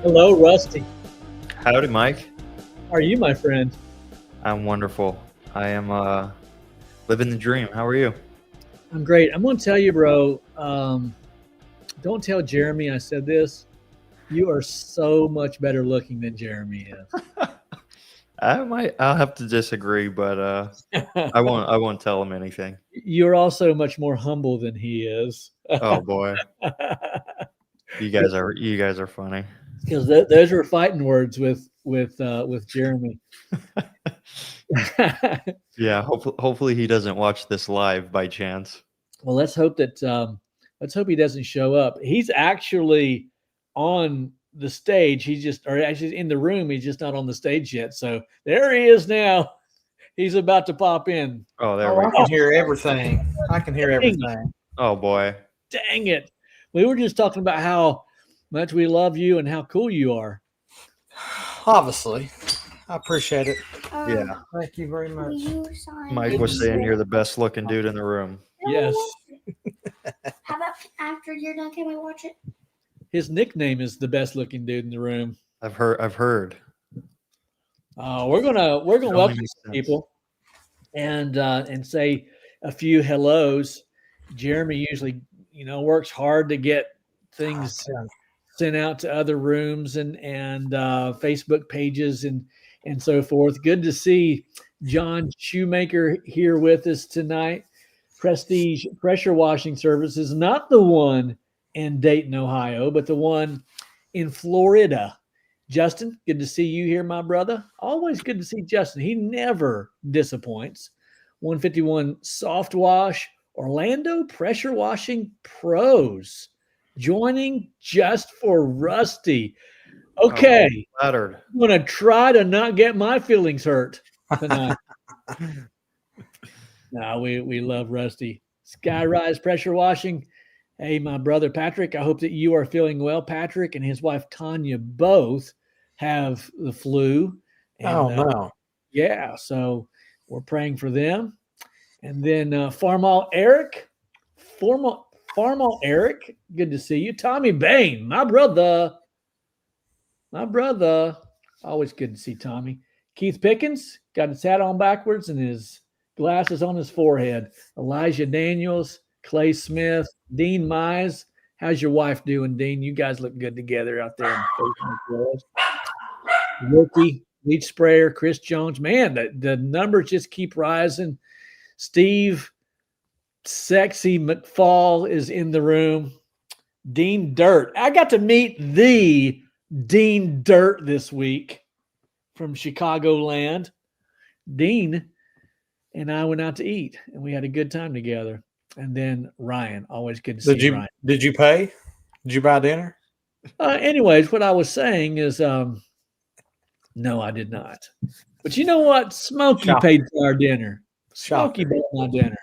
Hello, Rusty. Howdy, Mike. How are you, my friend? I'm wonderful. I am living the dream. How are you? I'm great. I'm going to tell you, bro. Don't tell Jeremy I said this. You are so much better looking than Jeremy is. I'll have to disagree, but I won't tell him anything. You're also much more humble than he is. Oh boy. You guys are funny. Because those were fighting words with Jeremy. Yeah, hopefully he doesn't watch this live by chance. Well, let's hope he doesn't show up. He's actually on the stage. Or actually in the room. He's just not on the stage yet. So there he is now. He's about to pop in. Oh, there Oh, we I go. can hear everything. I can hear everything. Oh boy. Dang it. We were just talking about how much we love you and how cool you are. Obviously, I appreciate it. Yeah. Thank you very much. Mike was saying you're the best looking dude in the room. Yes. How about after you're done, can we watch it? His nickname is the best looking dude in the room. I've heard. We're gonna welcome makes some sense. people and say a few hellos. Jeremy usually, works hard to get things sent out to other rooms and Facebook pages and so forth. Good to see John Shoemaker here with us tonight. Prestige Pressure Washing Services, not the one in Dayton, Ohio, but the one in Florida. Justin, good to see you here, my brother. Always good to see Justin. He never disappoints. 151 Soft Wash, Orlando Pressure Washing Pros, joining just for Rusty. Okay, Flattered. I'm going to try to not get my feelings hurt tonight. No, we love Rusty. Skyrise Pressure Washing. Hey, my brother Patrick, I hope that you are feeling well. Patrick and his wife Tanya both have the flu. And, no. yeah, so we're praying for them. And then Farmall Eric. Farmall Eric, good to see you. Tommy Bain, my brother. Always good to see Tommy. Keith Pickens, got his hat on backwards and his glasses on his forehead. Elijah Daniels, Clay Smith, Dean Mize. How's your wife doing, Dean? You guys look good together out there in the world. Rookie, lead sprayer, Chris Jones. Man, the numbers just keep rising. Steve, Sexy McFall is in the room. Dean Dirt. I got to meet the Dean Dirt this week from Chicagoland. Dean and I went out to eat, and we had a good time together. And then Ryan, always good to see Ryan. Did you pay? Did you buy dinner? Anyways, what I was saying is, no, I did not. But you know what? Smokey paid for our dinner. Smokey bought my dinner.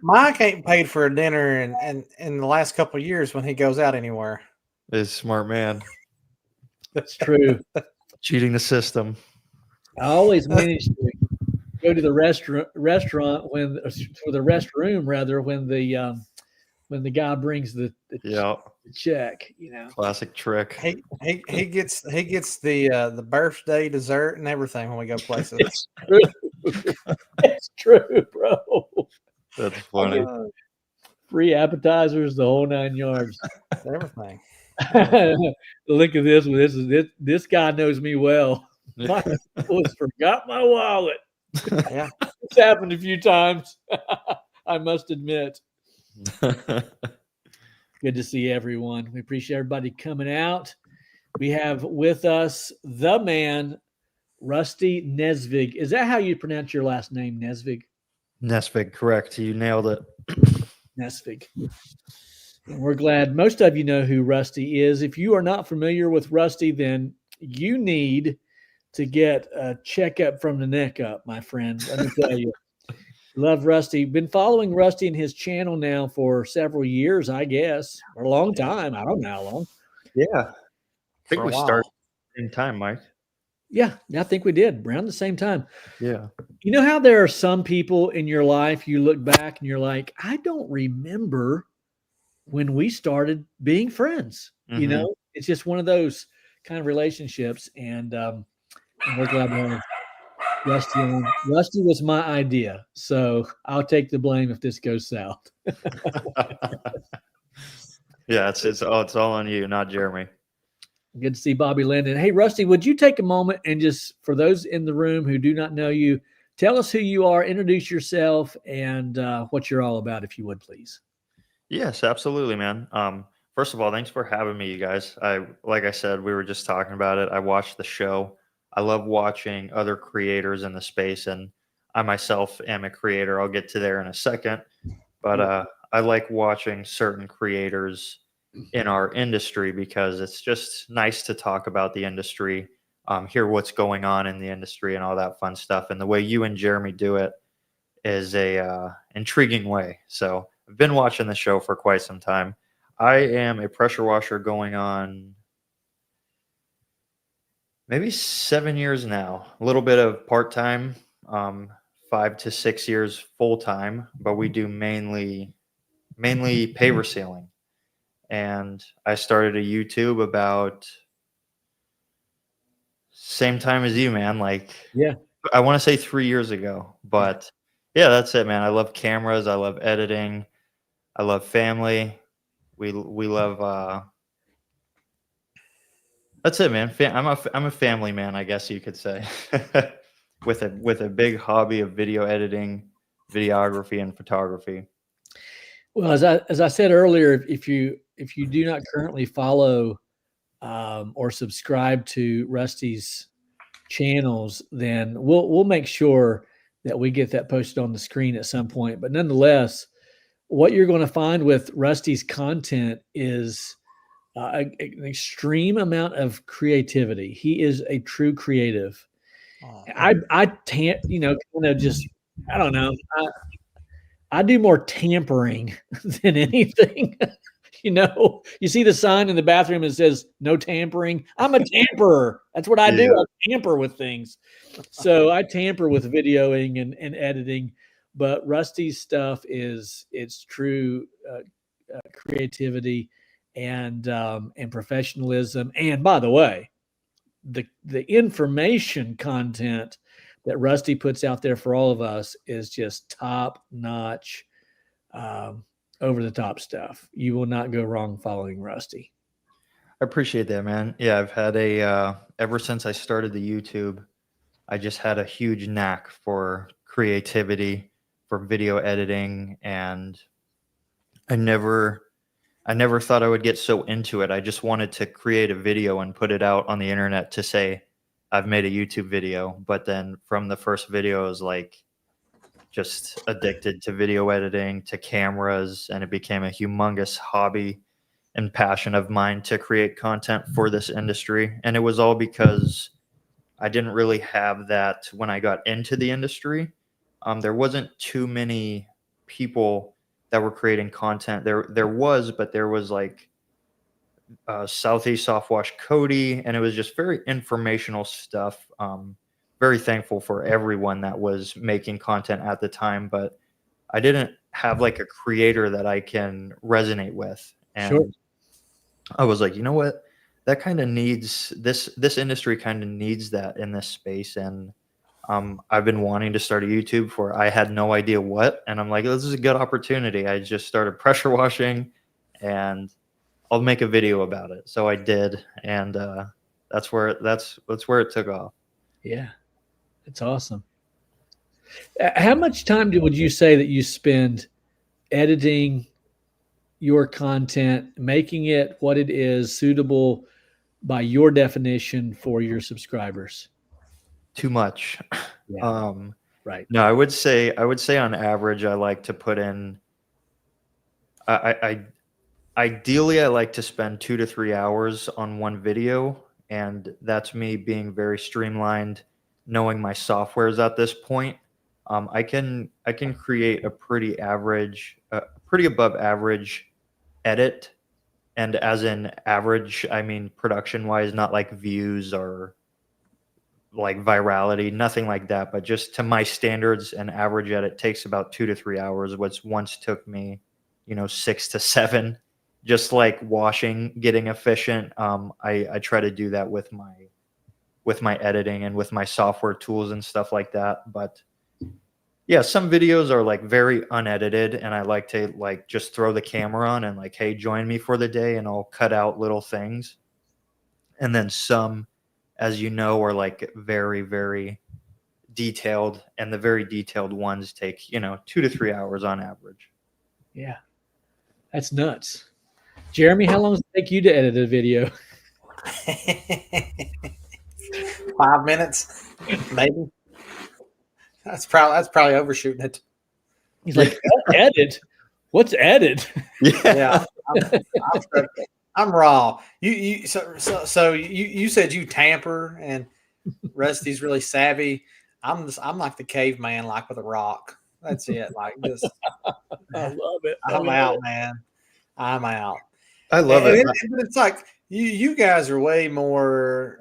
Mike ain't paid for a dinner in the last couple of years when he goes out anywhere. Is a smart man. That's true. Cheating the system. I always manage to go to the restaurant or the restroom rather when the guy brings the check. Classic trick. He gets the birthday dessert and everything when we go places. It's true. It's true, bro. That's funny. Free appetizers, the whole 9 yards. Everything. Look at this one. This guy knows me well. I almost forgot my wallet. Yeah, It's happened a few times. I must admit. Good to see everyone. We appreciate everybody coming out. We have with us the man, Rusty Nesvig. Is that how you pronounce your last name, Nesvig? Nesvig, correct. You nailed it. Nesvig. And we're glad most of you know who Rusty is. If you are not familiar with Rusty, then you need to get a checkup from the neck up, my friend. Let me tell you. Love Rusty. Been following Rusty and his channel now for several years, I guess, or a long time. I don't know how long. Yeah. I think we started while. in time, Mike. Yeah, I think we did around the same time. Yeah. You know how there are some people in your life you look back and you're like, I don't remember when we started being friends. You know, it's just one of those kind of relationships, and we're glad to have Rusty on. Rusty was my idea, so I'll take the blame if this goes south. Yeah, it's all on you, not Jeremy. Good to see Bobby Linden. Hey, Rusty, would you take a moment and just, for those in the room who do not know you, tell us who you are, introduce yourself, and what you're all about, if you would, please. Yes, absolutely, man. First of all, thanks for having me, you guys. Like I said, we were just talking about it. I watched the show. I love watching other creators in the space, and I myself am a creator. I'll get to there in a second, but I like watching certain creators in our industry because it's just nice to talk about the industry, hear what's going on in the industry, and all that fun stuff. And the way you and Jeremy do it is a intriguing way. So I've been watching the show for quite some time. I am a pressure washer going on maybe 7 years now. A little bit of part-time, 5 to 6 years full-time, but we do mainly paver sealing. And I started a YouTube about same time as you, man. Like, Yeah. I want to say 3 years ago, but yeah, that's it, man. I love cameras. I love editing. I love family. We love. That's it, man. I'm a family man, I guess you could say, with a big hobby of video editing, videography, and photography. Well, as I said earlier, if you do not currently follow or subscribe to Rusty's channels, then we'll make sure that we get that posted on the screen at some point. But nonetheless, what you're going to find with Rusty's content is an extreme amount of creativity. He is a true creative. I kind of just, I don't know. I do more tampering than anything. You see the sign in the bathroom that says no tampering. I'm a tamperer. That's what I do. Yeah. I tamper with things. So I tamper with videoing and editing, but Rusty's stuff it's true creativity and professionalism. And by the way, the information content that Rusty puts out there for all of us is just top notch, over the top stuff. You will not go wrong following Rusty. I appreciate that, man. Yeah, I've had ever since I started the YouTube, I just had a huge knack for creativity, for video editing, and I never thought I would get so into it. I just wanted to create a video and put it out on the internet to say I've made a YouTube video. But then from the first video, I was like just addicted to video editing, to cameras, and it became a humongous hobby and passion of mine to create content for this industry. And it was all because I didn't really have that when I got into the industry. There wasn't too many people that were creating content. There was, but there was like Southeast Soft Wash Cody, and it was just very informational stuff. Very thankful for everyone that was making content at the time, but I didn't have like a creator that I can resonate with. And Sure. I was like, you know what? That kind of needs this industry kind of needs that in this space. And I've been wanting to start a YouTube for I had no idea what, and I'm like, this is a good opportunity. I just started pressure washing, and I'll make a video about it. So I did, and that's where it took off. Yeah, it's awesome. How much time would you say that you spend editing your content, making it what it is, suitable by your definition for your subscribers? Too much. Yeah. Right. No, I would say on average, I like to put in. Ideally, I like to spend 2 to 3 hours on one video, and that's me being very streamlined, knowing my softwares at this point. I can create a pretty above average edit, and as in average, I mean production wise, not like views or like virality, nothing like that, but just to my standards, an average edit takes about 2 to 3 hours, which once took me 6 to 7. just like washing, getting efficient. I try to do that with my editing and with my software tools and stuff like that. But yeah, some videos are like very unedited, and I like to like just throw the camera on and like, hey, join me for the day, and I'll cut out little things. And then some, as you know, are like very, very detailed, and the very detailed ones take, 2 to 3 hours on average. Yeah, that's nuts. Jeremy, how long does it take you to edit a video? 5 minutes, maybe. That's probably overshooting it. He's like, edit? What's edit? Yeah, I'm raw. So you said you tamper, and Rusty's really savvy. I'm like the caveman, like with a rock. That's it. Like just, I love it. I'm out, man. I'm out. I love And it. it's like you guys are way more.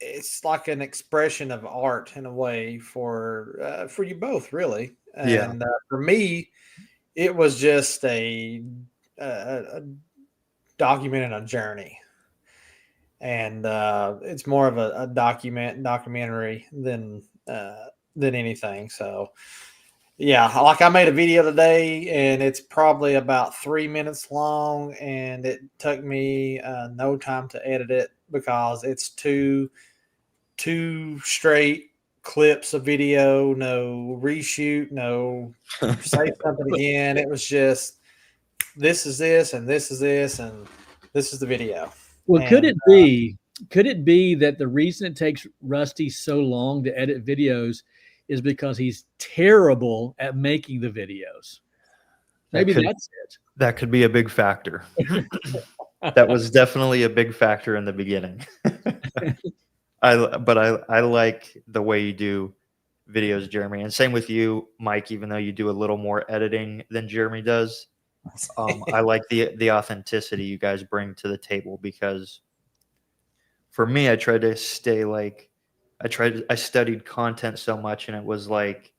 It's like an expression of art in a way for you both, really. And for me, it was just a document and a journey, and it's more of a documentary than anything. So yeah, like I made a video today, and it's probably about 3 minutes long, and it took me no time to edit it because it's two straight clips of video, no reshoot, no say something again. It was just this is this, and this is this, and this is the video. Well, And, could it be that the reason it takes Rusty so long to edit videos is because he's terrible at making the videdos? Maybe that's it. That could be a big factor. That was definitely a big factor in the beginning. I like the way you do videos, Jeremy, and same with you, Mike. Even though you do a little more editing than Jeremy does, I like the authenticity you guys bring to the table, because for me, I tried to stay like I studied content so much, and it was like,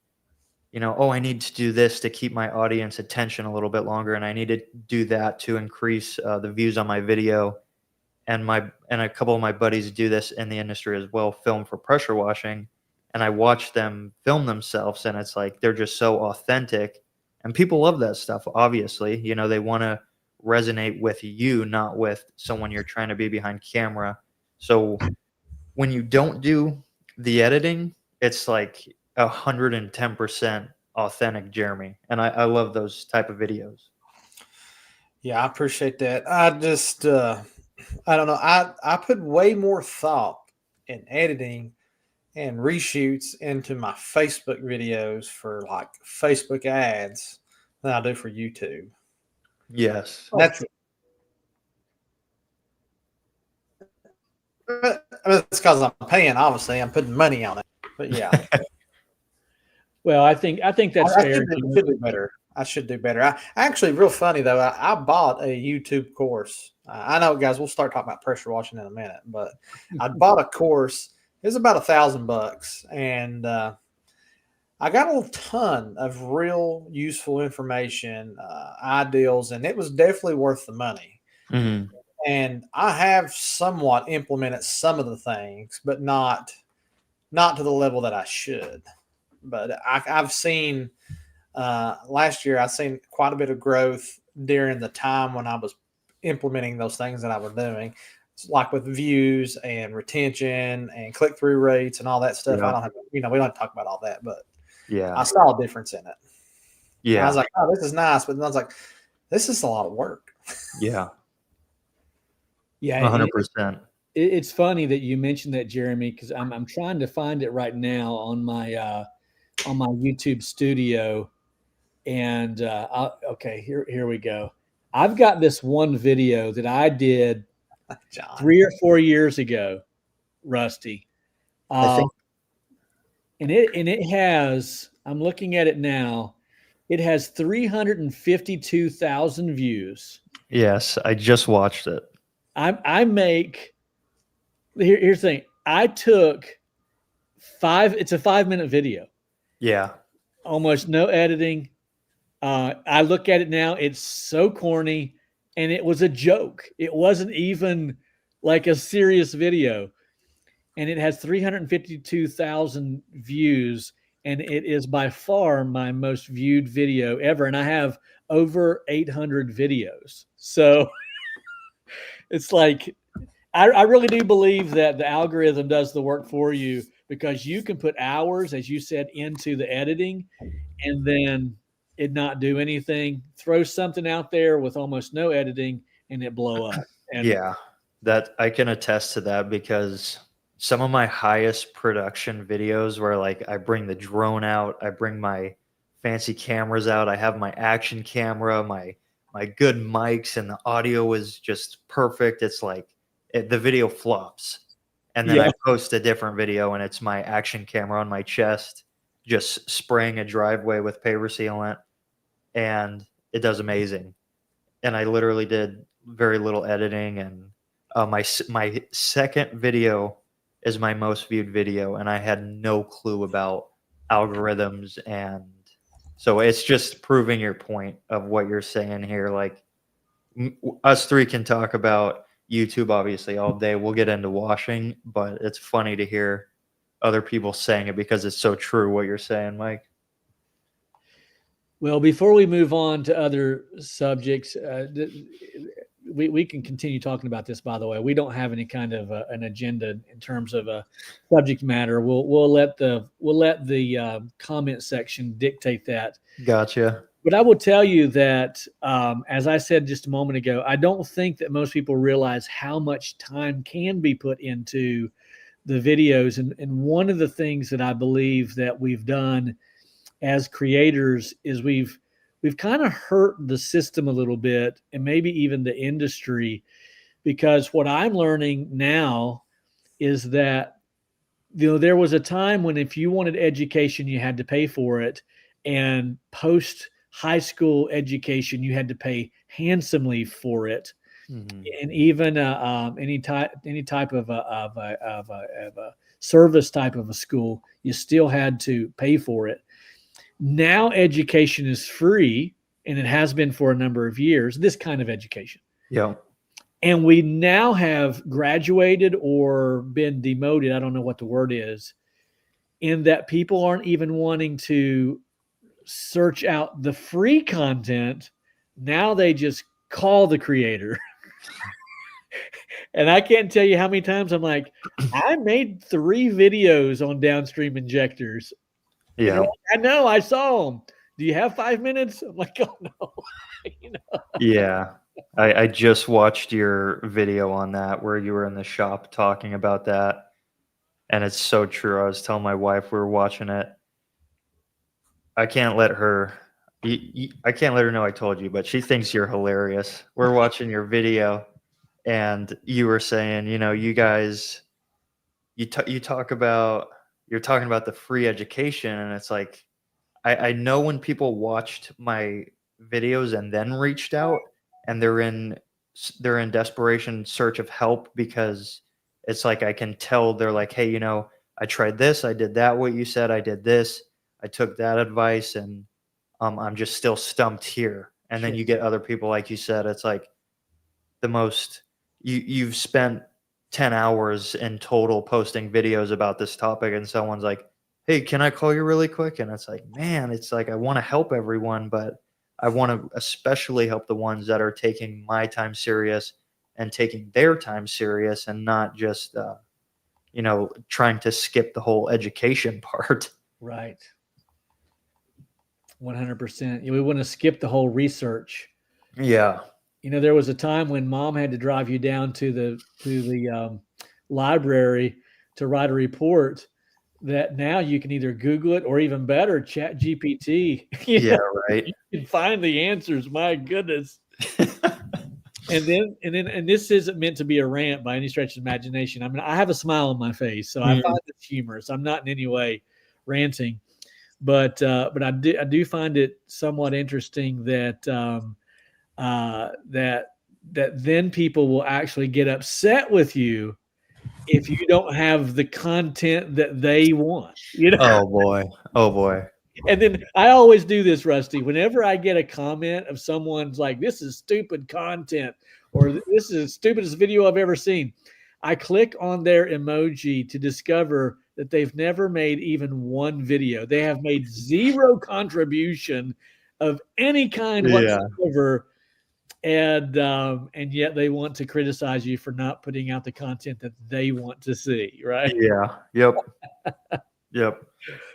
oh, I need to do this to keep my audience attention a little bit longer, and I need to do that to increase the views on my video. And a couple of my buddies do this in the industry as well, film for pressure washing, and I watch them film themselves, and it's like they're just so authentic, and people love that stuff. Obviously, they want to resonate with you, not with someone you're trying to be behind camera. So when you don't do the editing, it's like 110% authentic Jeremy, and I love those type of videos. yeah, I appreciate that. I just I don't know. I put way more thought in editing and reshoots into my Facebook videos for like Facebook ads than I do for YouTube. Yes. That's it's because I'm paying. Obviously, I'm putting money on it. But yeah, Well, I think that's I fair. should do better. I should do better. I actually, real funny though. I bought a YouTube course. I know, guys. We'll start talking about pressure washing in a minute, but I bought a course. It was about $1,000, and I got a ton of real useful information, ideals, and it was definitely worth the money. Mm-hmm. And I have somewhat implemented some of the things, but not to the level that I should. But I've seen last year, I've seen quite a bit of growth during the time when I was implementing those things that I was doing, like with views and retention and click-through rates and all that stuff. Yeah. I don't have, we don't have to talk about all that, but Yeah. I saw a difference in it. Yeah. And I was like, oh, this is nice. But then I was like, this is a lot of work. Yeah. Yeah, 100%. It's funny that you mentioned that, Jeremy, because I'm trying to find it right now on my YouTube studio, and okay, here we go. I've got this one video that I did John. 3 or 4 years ago, Rusty, I think and it has. I'm looking at it now. It has 352,000 views. yes, I just watched it. I make. Here's the thing. I took it's a 5-minute video. Yeah. Almost no editing, I look at it now, it's so corny, and it was a joke. It wasn't even like a serious video. And it has 352,000 views, and it is by far my most viewed video ever. And I have over 800 videos. So it's like, I really do believe that the algorithm does the work for you, because you can put hours, as you said, into the editing and then it not do anything. Throw something out there with almost no editing and it blow up. And Yeah, that I can attest to that, because some of my highest production videos where like I bring the drone out, I bring my fancy cameras out, I have my action camera, my good mics, and the audio is just perfect. It's like the video flops. And then yeah, I post a different video and it's my action camera on my chest just spraying a driveway with paver sealant, and it does amazing. And I literally did very little editing, and my second video is my most viewed video, and I had no clue about algorithms, and so it's just proving your point of what you're saying here. Like us three can talk about YouTube obviously all day. We'll get into washing, but it's funny to hear other people saying it because it's so true what you're saying, Mike. well, before we move on to other subjects, we can continue talking about this. By the way, we don't have any kind of an agenda in terms of a subject matter. We'll let the comment section dictate that. Gotcha. But I will tell you that, as I said just a moment ago, I don't think that most people realize how much time can be put into the videos. And one of the things that I believe that we've done as creators is we've kind of hurt the system a little bit, and maybe even the industry, because what I'm learning now is that, there was a time when if you wanted education, you had to pay for it, and post high school education, you had to pay handsomely for it. Mm-hmm. And even any type of a service type of a school, you still had to pay for it. Now education is free, and it has been for a number of years, this kind of education. Yeah. And we now have graduated or been demoted, I don't know what the word is, in that people aren't even wanting to search out the free content. Now they just call the creator. And I can't tell you how many times I'm like, I made 3 videos on downstream injectors. Yeah. I know, I saw them. Do you have 5 minutes? I'm like, oh no. Yeah. I just watched your video on that where you were in the shop talking about that. And it's so true. I was telling my wife we were watching it. I can't let her know I told you, but she thinks you're hilarious. We're watching your video and you were saying, you guys, you're talking about the free education. And it's like, I know when people watched my videos and then reached out, and they're in desperation search of help, because it's like, I can tell they're like, hey, I tried this, I did that, what you said, I did this, I took that advice, and I'm just still stumped here. And then you get other people, like you said, it's like the most you've spent 10 hours in total posting videos about this topic, and someone's like, hey, can I call you really quick? And it's like, man, it's like, I want to help everyone, but I want to especially help the ones that are taking my time serious and taking their time serious, and not just trying to skip the whole education part. Right. 100%. We want to skip the whole research. Yeah. There was a time when mom had to drive you down to the library to write a report, that now you can either Google it or, even better, Chat GPT. Yeah, right. You can find the answers. My goodness. And this isn't meant to be a rant by any stretch of imagination. I mean, I have a smile on my face, so I find this humorous. I'm not in any way ranting, but I do find it somewhat interesting that that then people will actually get upset with you if you don't have the content that they want. Oh boy. And then I always do this, Rusty. Whenever I get a comment of someone's like, "This is stupid content," or "This is the stupidest video I've ever seen," I click on their emoji to discover that they've never made even one video. They have made zero contribution of any kind Yeah. whatsoever, and yet they want to criticize you for not putting out the content that they want to see. Right? Yeah. Yep. Yep.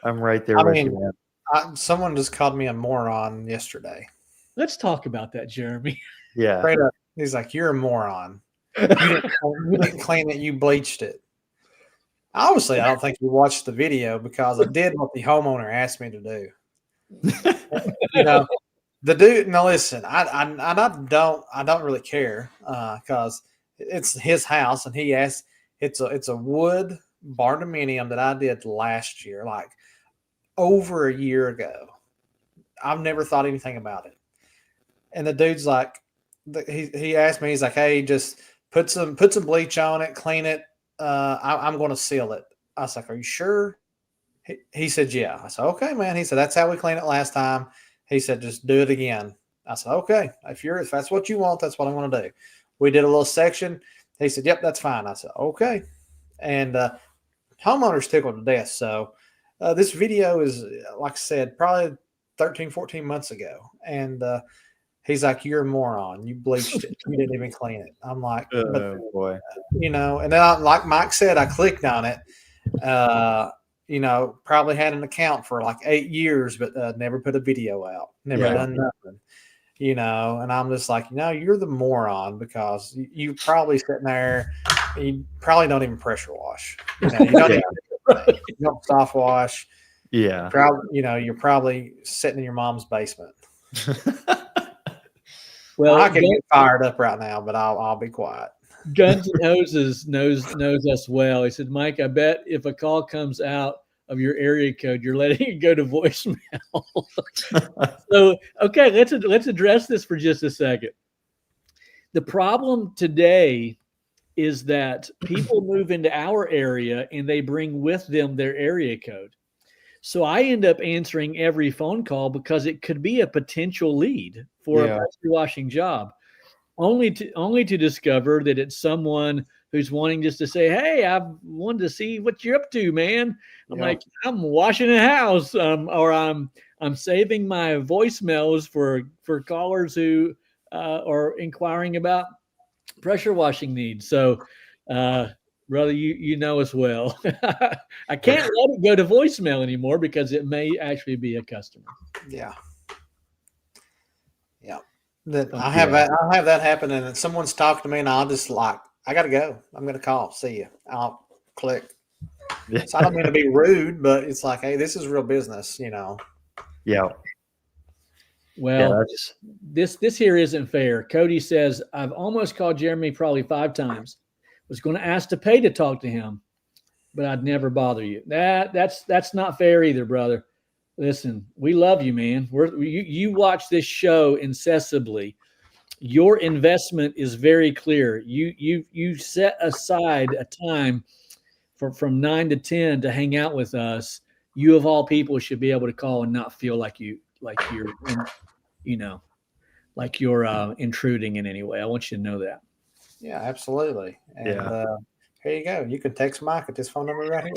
I'm right there I with mean, you, man. Someone just called me a moron yesterday. Let's talk about that, Jeremy. Yeah. Straight up, he's like, "You're a moron. You didn't clean it. You bleached it." Obviously, I don't think you watched the video because I did what the homeowner asked me to do. You know, the dude. Now listen, I don't really care because it's his house, and he asked. It's a wood barndominium that I did last year, like over a year ago. I've never thought anything about it. And the dude's like, he asked me, he's like, "Hey, just put some bleach on it, clean it. I'm going to seal it." I was like, "Are you sure?" He said, "Yeah." I said, "Okay, man." He said, "That's how we cleaned it last time." He said, "Just do it again." I said, "Okay, if that's what you want, that's what I'm going to do." We did a little section. He said, "Yep, that's fine." I said, "Okay." And homeowner's tickled to death. So this video is, like I said, probably 13, 14 months ago. And he's like, "You're a moron. You bleached it. You didn't even clean it." I'm like, Oh boy. and then like Mike said, I clicked on it. Probably had an account for like 8 years, but never put a video out, never done nothing. And I'm just like, you're the moron because you probably sitting there, you probably don't even pressure wash. You don't even you don't soft wash. Yeah. You're probably sitting in your mom's basement. Well, I can get fired up right now, but I'll be quiet. Guns and Hoses knows us well. He said, "Mike, I bet if a call comes out of your area code, you're letting it go to voicemail." So, okay, let's address this for just a second. The problem today is that people move into our area and they bring with them their area code. So I end up answering every phone call because it could be a potential lead for a pressure washing job, only to discover that it's someone who's wanting just to say, "Hey, I wanted to see what you're up to, man." I'm like, "I'm washing a house," or I'm saving my voicemails for callers who are inquiring about pressure washing needs. So, brother, you know as well. I can't let it go to voicemail anymore because it may actually be a customer. Yeah. I have that happen, and someone's talking to me, and I'll just like, I gotta go. I'm gonna call. See you. I'll click. Yeah. So I don't mean to be rude, but it's like, hey, this is real business, Yeah. Well, this here isn't fair. Cody says, "I've almost called Jeremy probably 5 times. Was going to ask to pay to talk to him, but I'd never bother you." That's not fair either, brother. Listen, we love you, man. You watch this show incessantly. Your investment is very clear. You set aside a time from 9 to 10 to hang out with us. You of all people should be able to call and not feel like you're intruding in any way. I want you to know that. Yeah, absolutely. And here you go. You can text Mike at this phone number right here.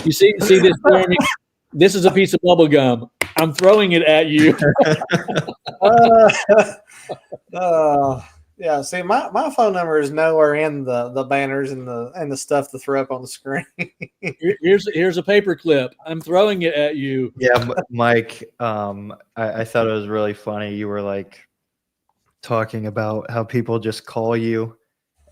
You see this, Jeremy? This is a piece of bubble gum. I'm throwing it at you. Yeah. See, my phone number is nowhere in the banners and the stuff to throw up on the screen. Here's a paper clip. I'm throwing it at you. Yeah, Mike. I thought it was really funny. You were like talking about how people just call you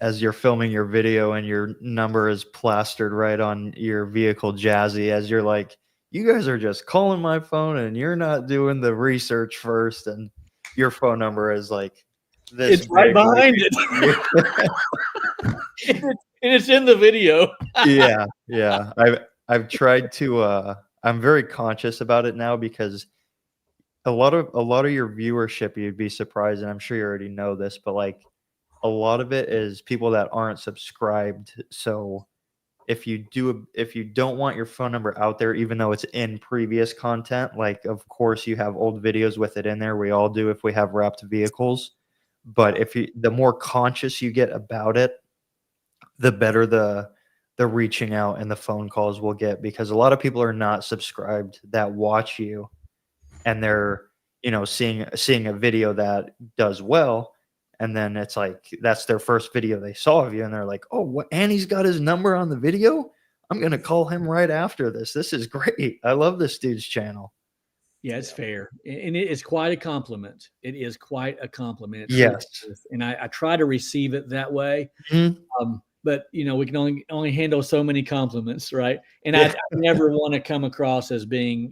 as you're filming your video, and your number is plastered right on your vehicle chassis. As you're like, you guys are just calling my phone, and you're not doing the research first. And your phone number is like this. It's right behind it. And it's in the video. Yeah. I've tried to. I'm very conscious about it now because a lot of your viewership, you'd be surprised, and I'm sure you already know this, but like a lot of it is people that aren't subscribed. So if you don't want your phone number out there, even though it's in previous content, like of course you have old videos with it in there. We all do if we have wrapped vehicles. But the more conscious you get about it, the better the reaching out and the phone calls will get, because a lot of people are not subscribed that watch you, and they're seeing a video that does well, and then it's like that's their first video they saw of you, and they're like, oh, what, Annie's got his number on the video, I'm gonna call him right after this is great, I love this dude's channel. Yeah, it's fair. And it is quite a compliment. It is quite a compliment. Yes. And I try to receive it that way. Mhm. But we can only handle so many compliments, right? And Yeah. I never want to come across as being,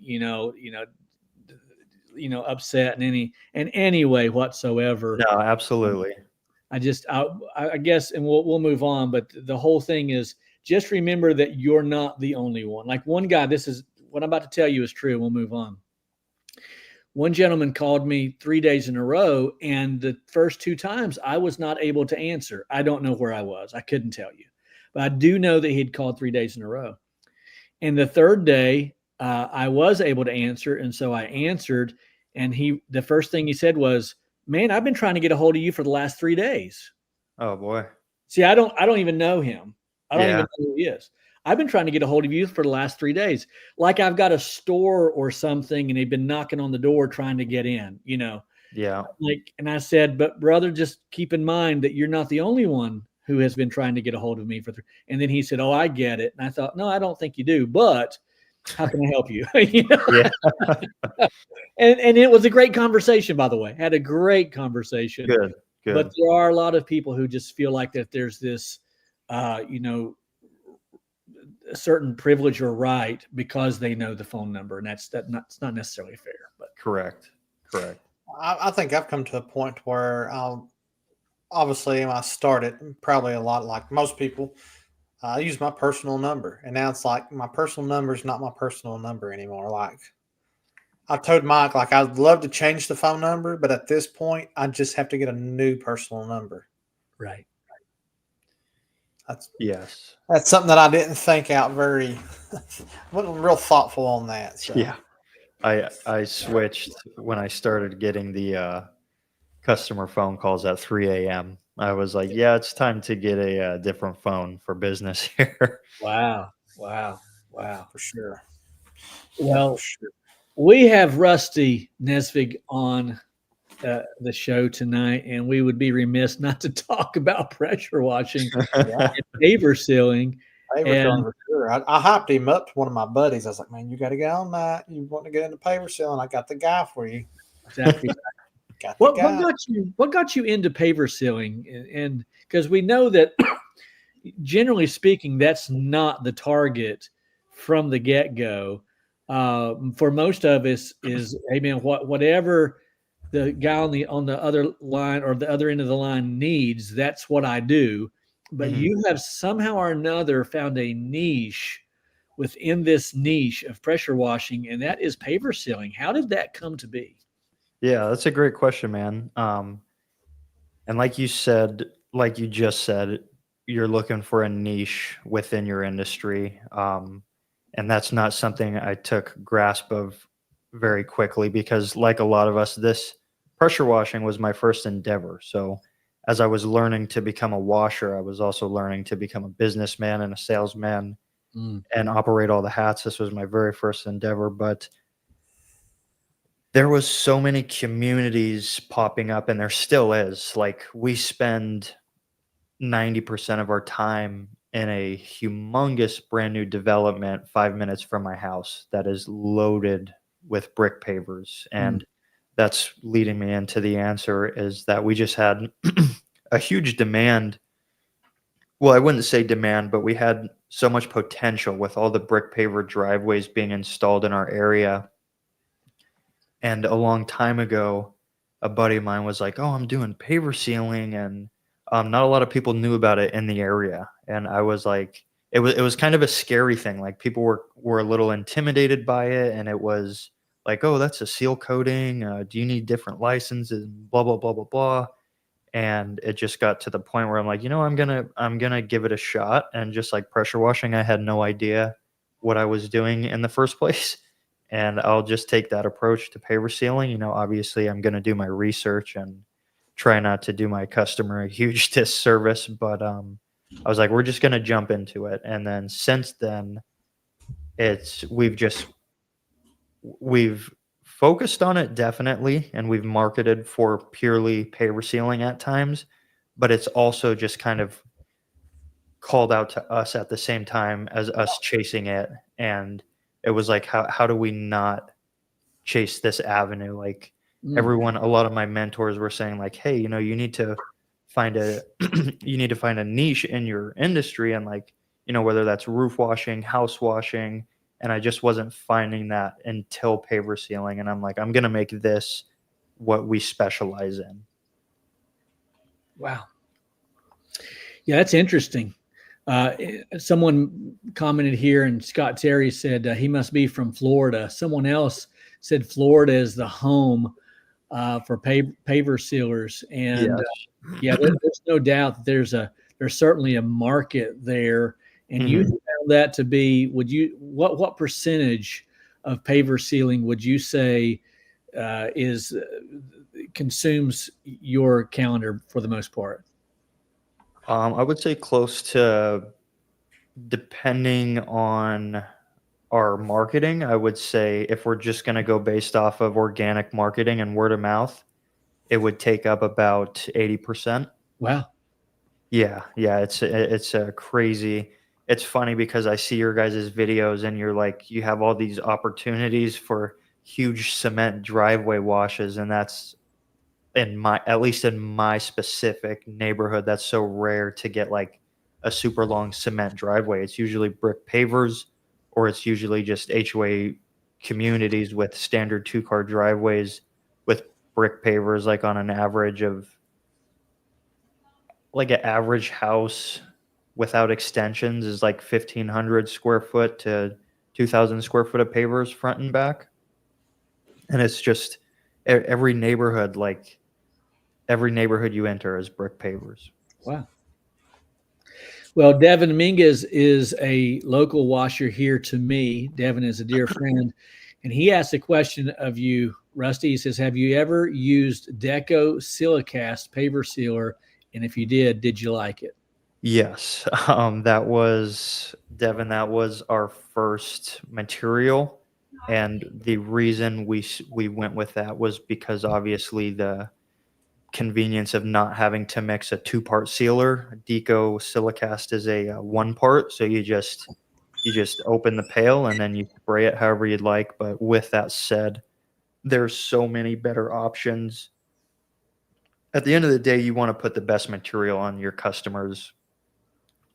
upset in any way whatsoever. No, absolutely. I guess, and we'll move on. But the whole thing is just remember that you're not the only one. Like one guy, this is what I'm about to tell you is true. We'll move on. One gentleman called me 3 days in a row, and the first 2 times I was not able to answer. I don't know where I was. I couldn't tell you. But I do know that he'd called 3 days in a row. And the third day, I was able to answer, and so I answered, and the first thing he said was, "Man, I've been trying to get a hold of you for the last 3 days." Oh boy. See, I don't even know him. I don't Yeah. even know who he is. I've been trying to get a hold of you for the last 3 days. Like I've got a store or something and they've been knocking on the door trying to get in, Yeah. and I said, but brother, just keep in mind that you're not the only one who has been trying to get a hold of me and then he said, oh, I get it. And I thought, no, I don't think you do, but how can I help you? Yeah. And it was a great conversation, by the way. Had a great conversation. Good. But there are a lot of people who just feel like that there's this, a certain privilege or right because they know the phone number, and it's not necessarily fair. But Correct. I think I've come to a point where obviously when I started, probably a lot like most people, I use my personal number, and now it's like my personal number is not my personal number anymore. Like I told Mike, like I'd love to change the phone number, but at this point, I just have to get a new personal number. right. That's something that I didn't think out very. Wasn't real thoughtful on that. So. Yeah. I switched when I started getting the customer phone calls at 3 a.m. I was like, yeah, it's time to get a different phone for business here. Wow. For sure. Well, we have Rusty Nesvig on the show tonight, and we would be remiss not to talk about pressure washing and paver sealing. Paver sealing for sure. I hyped him up to one of my buddies. I was like, man, you got to get on that. You want to get into paver sealing? I got the guy for you. Exactly. What got you into paver sealing? And because we know that generally speaking, that's not the target from the get-go. For most of us is, hey man, whatever the guy on the other line or the other end of the line needs, that's what I do. But you have somehow or another found a niche within this niche of pressure washing, and that is paver sealing. How did that come to be? Yeah, that's a great question, man. And like you just said, you're looking for a niche within your industry. And that's not something I took grasp of very quickly, because like a lot of us, this pressure washing was my first endeavor. So as I was learning to become a washer, I was also learning to become a businessman and a salesman and operate all the hats. This was my very first endeavor, but there was so many communities popping up, and there still is. Like, we spend 90% of our time in a humongous brand new development 5 minutes from my house that is loaded with brick pavers. And that's leading me into the answer, is that we just had a huge demand. Well, I wouldn't say demand, but we had so much potential with all the brick paver driveways being installed in our area. And a long time ago, a buddy of mine was like, oh, I'm doing paver sealing, and not a lot of people knew about it in the area. And I was like, it was kind of a scary thing. Like, people were a little intimidated by it, and it was like, oh, that's a seal coating. Do you need different licenses? Blah, blah, blah, blah, blah. And it just got to the point where I'm like, I'm gonna give it a shot. And just like pressure washing, I had no idea what I was doing in the first place. And I'll just take that approach to paver sealing. Obviously I'm gonna do my research and try not to do my customer a huge disservice, but I was like, we're just gonna jump into it. And then since then, it's we've focused on it definitely, and we've marketed for purely paver sealing at times, but it's also just kind of called out to us at the same time as us chasing it. And it was like, how do we not chase this avenue? Like Mm. a lot of my mentors were saying like, hey, you need to find a you need to find a niche in your industry, and like, whether that's roof washing, house washing. And I just wasn't finding that until paver sealing. And I'm like, I'm gonna make this what we specialize in. Wow. Yeah, that's interesting. Someone commented here, and Scott Terry said he must be from Florida. Someone else said Florida is the home for paver sealers, and Yes. yeah, there's no doubt that there's certainly a market there. And you found that to be, what percentage of paver sealing would you say is consumes your calendar for the most part? I would say close to, depending on our marketing, I would say if we're just going to go based off of organic marketing and word of mouth, it would take up about 80%. Wow. Yeah, yeah, it's a crazy. It's funny because I see your guys' videos and you're like, you have all these opportunities for huge cement driveway washes, and that's at least in my specific neighborhood, that's so rare to get like a super long cement driveway. It's usually brick pavers, or it's usually just HOA communities with standard 2-car driveways with brick pavers, like on an average of like an average house without extensions is like 1,500 square foot to 2,000 square foot of pavers front and back. And it's just every neighborhood, like every neighborhood you enter is brick pavers. Wow. Well, Devin Mingus is a local washer here to me. Devin is a dear friend, and he asked a question of you, Rusty. He says, have you ever used Deco Silicast paver sealer? And if you did you like it? Yes, that was Devin. That was our first material, and the reason we went with that was because obviously the convenience of not having to mix a 2-part sealer. Deco Silicast is a 1-part, so you just open the pail and then you spray it however you'd like. But with that said, there's so many better options. At the end of the day, you want to put the best material on your customers'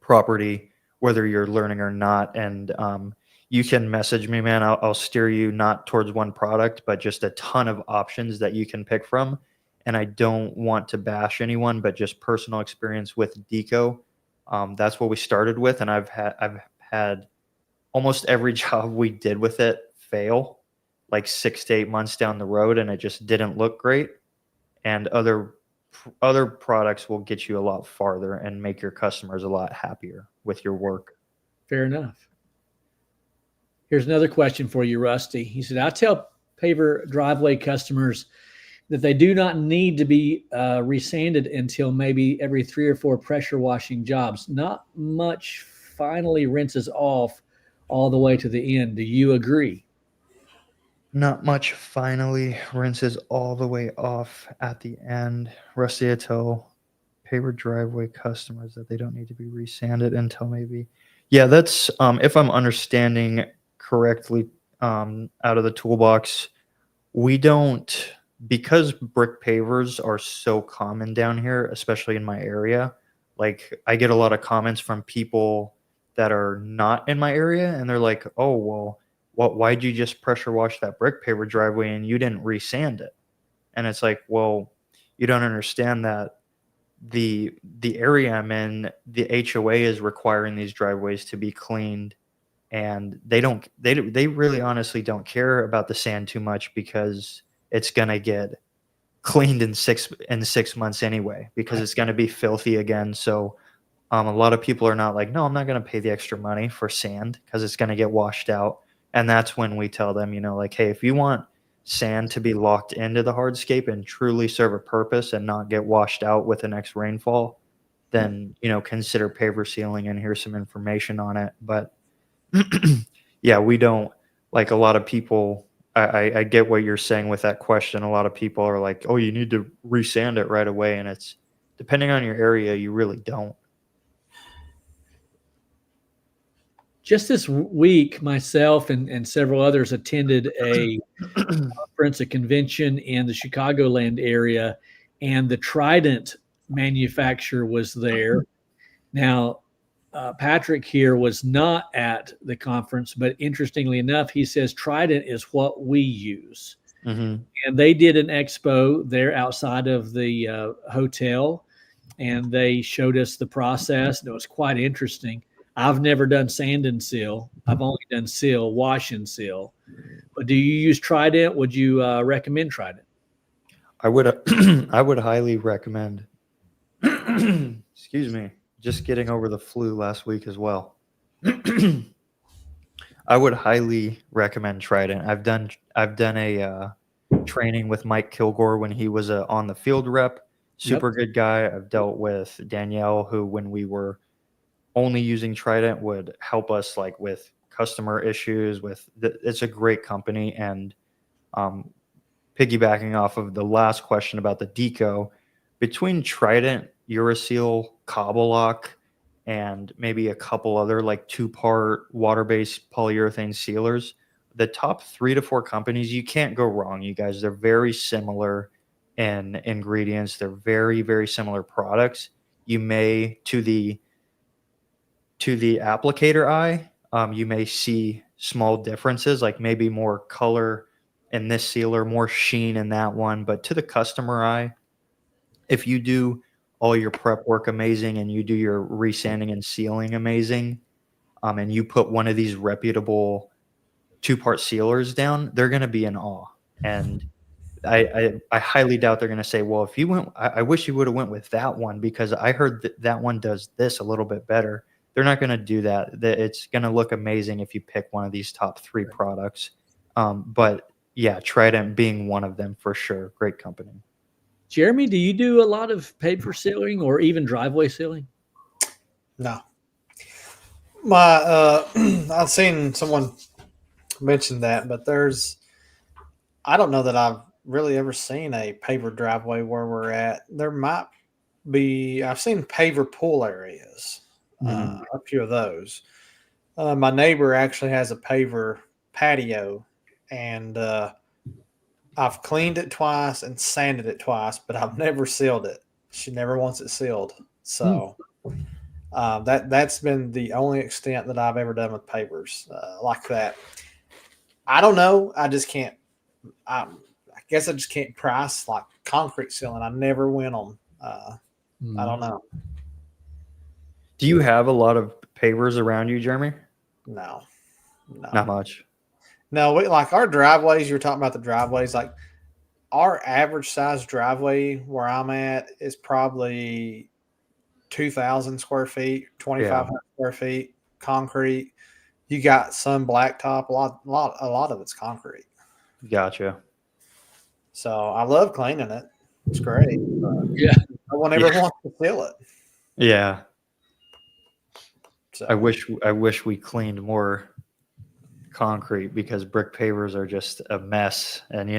property, whether you're learning or not. And you can message me, man. I'll steer you not towards one product, but just a ton of options that you can pick from. And I don't want to bash anyone, but just personal experience with Deco. That's what we started with, and I've had almost every job we did with it fail, like 6 to 8 months down the road, and it just didn't look great. And other products will get you a lot farther and make your customers a lot happier with your work. Fair enough. Here's another question for you, Rusty. He said, I tell paver driveway customers that they do not need to be resanded until maybe every 3 or 4 pressure washing jobs. Not much finally rinses off all the way to the end. Do you agree? Not much finally rinses all the way off at the end. Rusty, I tell paver driveway customers that they don't need to be resanded until maybe. Yeah, that's if I'm understanding correctly, out of the toolbox, we don't, because brick pavers are so common down here, especially in my area. Like I get a lot of comments from people that are not in my area, and they're like, "Oh, well, why'd you just pressure wash that brick paver driveway and you didn't resand it?" And it's like, well, you don't understand that the area I'm in, the HOA is requiring these driveways to be cleaned, and they really honestly don't care about the sand too much because it's gonna get cleaned in 6 months anyway, because it's going to be filthy again. So a lot of people are not like, no, I'm not going to pay the extra money for sand because it's going to get washed out. And that's when we tell them, like, hey, if you want sand to be locked into the hardscape and truly serve a purpose and not get washed out with the next rainfall, then, consider paver sealing, and here's some information on it. But yeah, we don't, like, a lot of people, I get what you're saying with that question. A lot of people are like, oh, you need to resand it right away. And it's depending on your area, you really don't. Just this week, myself and several others attended a conference, a convention in the Chicagoland area, and the Trident manufacturer was there. Now, Patrick here was not at the conference, but interestingly enough, he says Trident is what we use. Mm-hmm. And they did an expo there outside of the hotel, and they showed us the process, and it was quite interesting. I've never done sand and seal. I've only done seal, wash and seal. But do you use Trident? Would you recommend Trident? I would I would highly recommend. Excuse me, just getting over the flu last week as well. I would highly recommend Trident. I've done a training with Mike Kilgore when he was on the field rep. Super good guy. I've dealt with Danielle, who when we were only using Trident would help us like with customer issues. It's a great company. And piggybacking off of the last question about the deco, between Trident, Uraseal, Cobble-Lock, and maybe a couple other like 2-part water-based polyurethane sealers, the top 3 to 4 companies, you can't go wrong, you guys. They're very similar in ingredients. They're very, very similar products. You may, to the applicator eye, you may see small differences, like maybe more color in this sealer, more sheen in that one. But to the customer eye, if you do all your prep work amazing and you do your resanding and sealing amazing, and you put one of these reputable 2-part sealers down, they're going to be in awe. And I highly doubt they're going to say, well, if you went, I wish you would have went with that one because I heard that one does this a little bit better. They're not going to do that. It's going to look amazing if you pick one of these top 3 products. But yeah, Trident being one of them for sure. Great company. Jeremy, do you do a lot of paver sealing or even driveway sealing? No. I've seen someone mention that, but I don't know that I've really ever seen a paver driveway where we're at. There might be, I've seen paver pool areas, a few of those. My neighbor actually has a paver patio, and I've cleaned it twice and sanded it twice, but I've never sealed it. She never wants it sealed. So that's been the only extent that I've ever done with pavers like that. I don't know. I just can't. I guess I just can't price like concrete sealing. I never went on. I don't know. Do you have a lot of pavers around you, Jeremy? No. Not much. No, we like our driveways. You were talking about the driveways. Like our average size driveway where I'm at is probably 2,000 square feet, 2,500 square feet, concrete. You got some blacktop. A lot of it's concrete. Gotcha. So I love cleaning it. It's great. Yeah. No one ever wants to seal it. Yeah. So I wish we cleaned more concrete because brick pavers are just a mess. And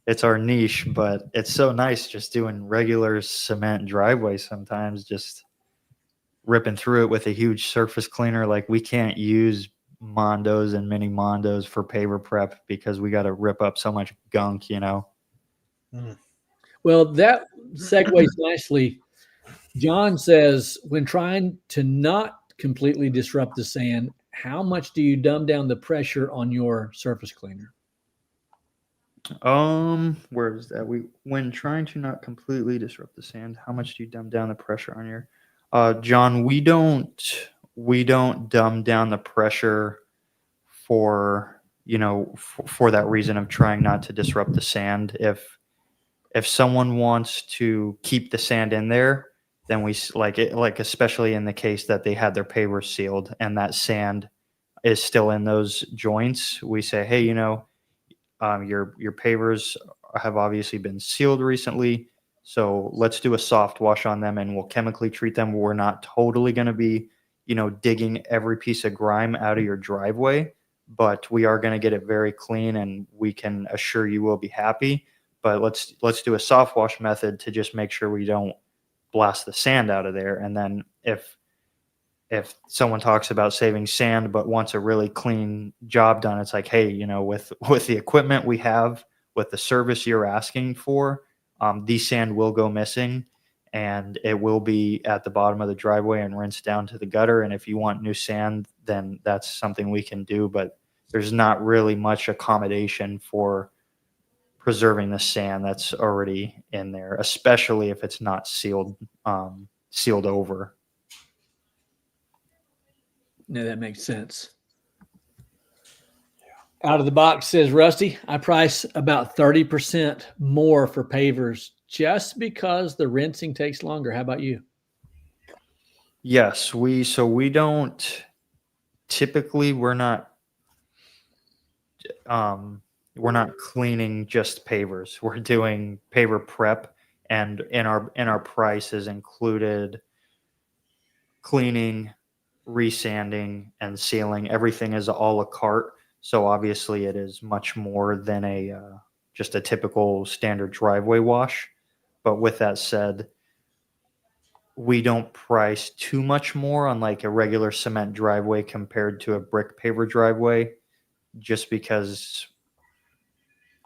it's our niche, but it's so nice just doing regular cement driveway sometimes, just ripping through it with a huge surface cleaner. Like we can't use Mondos and mini Mondos for paver prep because we got to rip up so much gunk, Well, that segues nicely. John says, when trying to not completely disrupt the sand, how much do you dumb down the pressure on your surface cleaner? Where is that? When trying to not completely disrupt the sand, how much do you dumb down the pressure on your John, we don't dumb down the pressure for that reason of trying not to disrupt the sand. If someone wants to keep the sand in there, then we like it, like especially in the case that they had their pavers sealed and that sand is still in those joints, we say, hey, your pavers have obviously been sealed recently, so let's do a soft wash on them and we'll chemically treat them. We're not totally going to be, digging every piece of grime out of your driveway, but we are going to get it very clean and we can assure you will be happy. But let's do a soft wash method to just make sure we don't blast the sand out of there. And then if someone talks about saving sand but wants a really clean job done, it's like, hey, with the equipment we have, with the service you're asking for, these sand will go missing and it will be at the bottom of the driveway and rinse down to the gutter. And if you want new sand, then that's something we can do. But there's not really much accommodation for preserving the sand that's already in there, especially if it's not sealed over. No, that makes sense. Out of the box, says Rusty, I price about 30% more for pavers just because the rinsing takes longer. How about you? Yes, we don't typically, we're not cleaning just pavers. We're doing paver prep, and in our price is included cleaning, resanding, and sealing. Everything is a la carte. So obviously it is much more than just a typical standard driveway wash. But with that said, we don't price too much more on like a regular cement driveway compared to a brick paver driveway, just because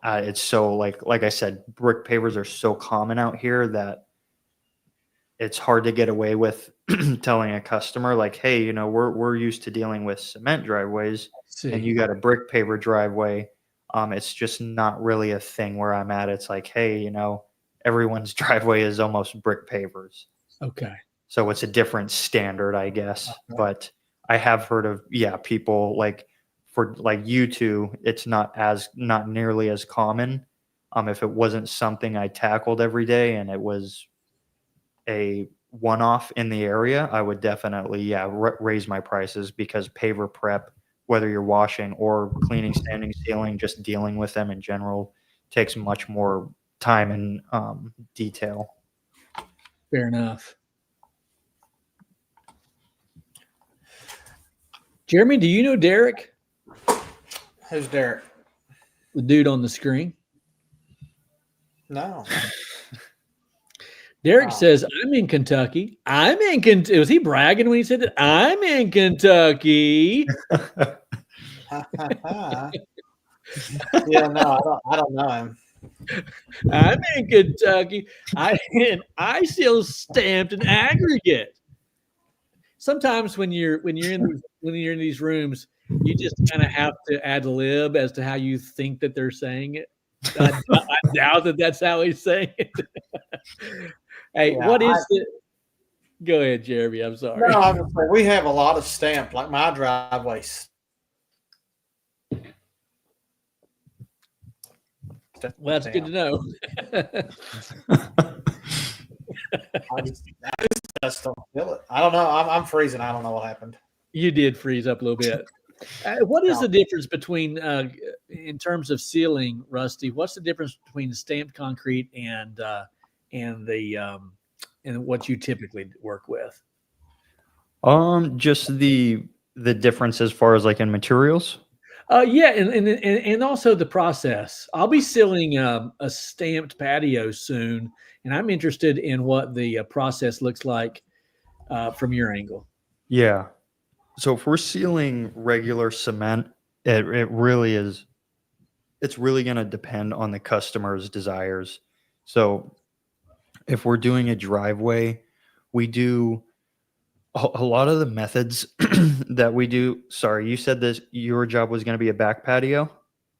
it's so like I said, brick pavers are so common out here that it's hard to get away with telling a customer like, hey, we're used to dealing with cement driveways and you got a brick paver driveway. It's just not really a thing where I'm at. It's like, hey, everyone's driveway is almost brick pavers. Okay. So it's a different standard, I guess. Okay. But I have heard of, people like for like you two, it's not nearly as common. If it wasn't something I tackled every day and it was a one-off in the area, I would definitely raise my prices, because paver prep, whether you're washing or cleaning, sanding, sealing, just dealing with them in general, takes much more time and detail. Fair enough. Jeremy, do you know Derek? Who's Derek? The dude on the screen? No. Derek says, I'm in Kentucky. Was he bragging when he said that? I'm in Kentucky. Yeah, no, I don't know him. I'm in Kentucky. I still stamped an aggregate. Sometimes when you're in these rooms, you just kind of have to ad lib as to how you think that they're saying it. I doubt that that's how he's saying it. Hey, what is it? Go ahead, Jeremy. I'm sorry. No, I was gonna say, we have a lot of stamped, like my driveway. Well, that's good to know. I just don't feel it. I don't know. I'm freezing. I don't know what happened. You did freeze up a little bit. What is the difference between, in terms of sealing, Rusty? What's the difference between stamped concrete and what you typically work with? Just the difference as far as like in materials. And also the process. I'll be sealing a stamped patio soon, and I'm interested in what the process looks like from your angle. Yeah. So if we're sealing regular cement, it really is. It's really going to depend on the customer's desires. So if we're doing a driveway, we do a lot of the methods that we do. Sorry, you said this, your job was going to be a back patio?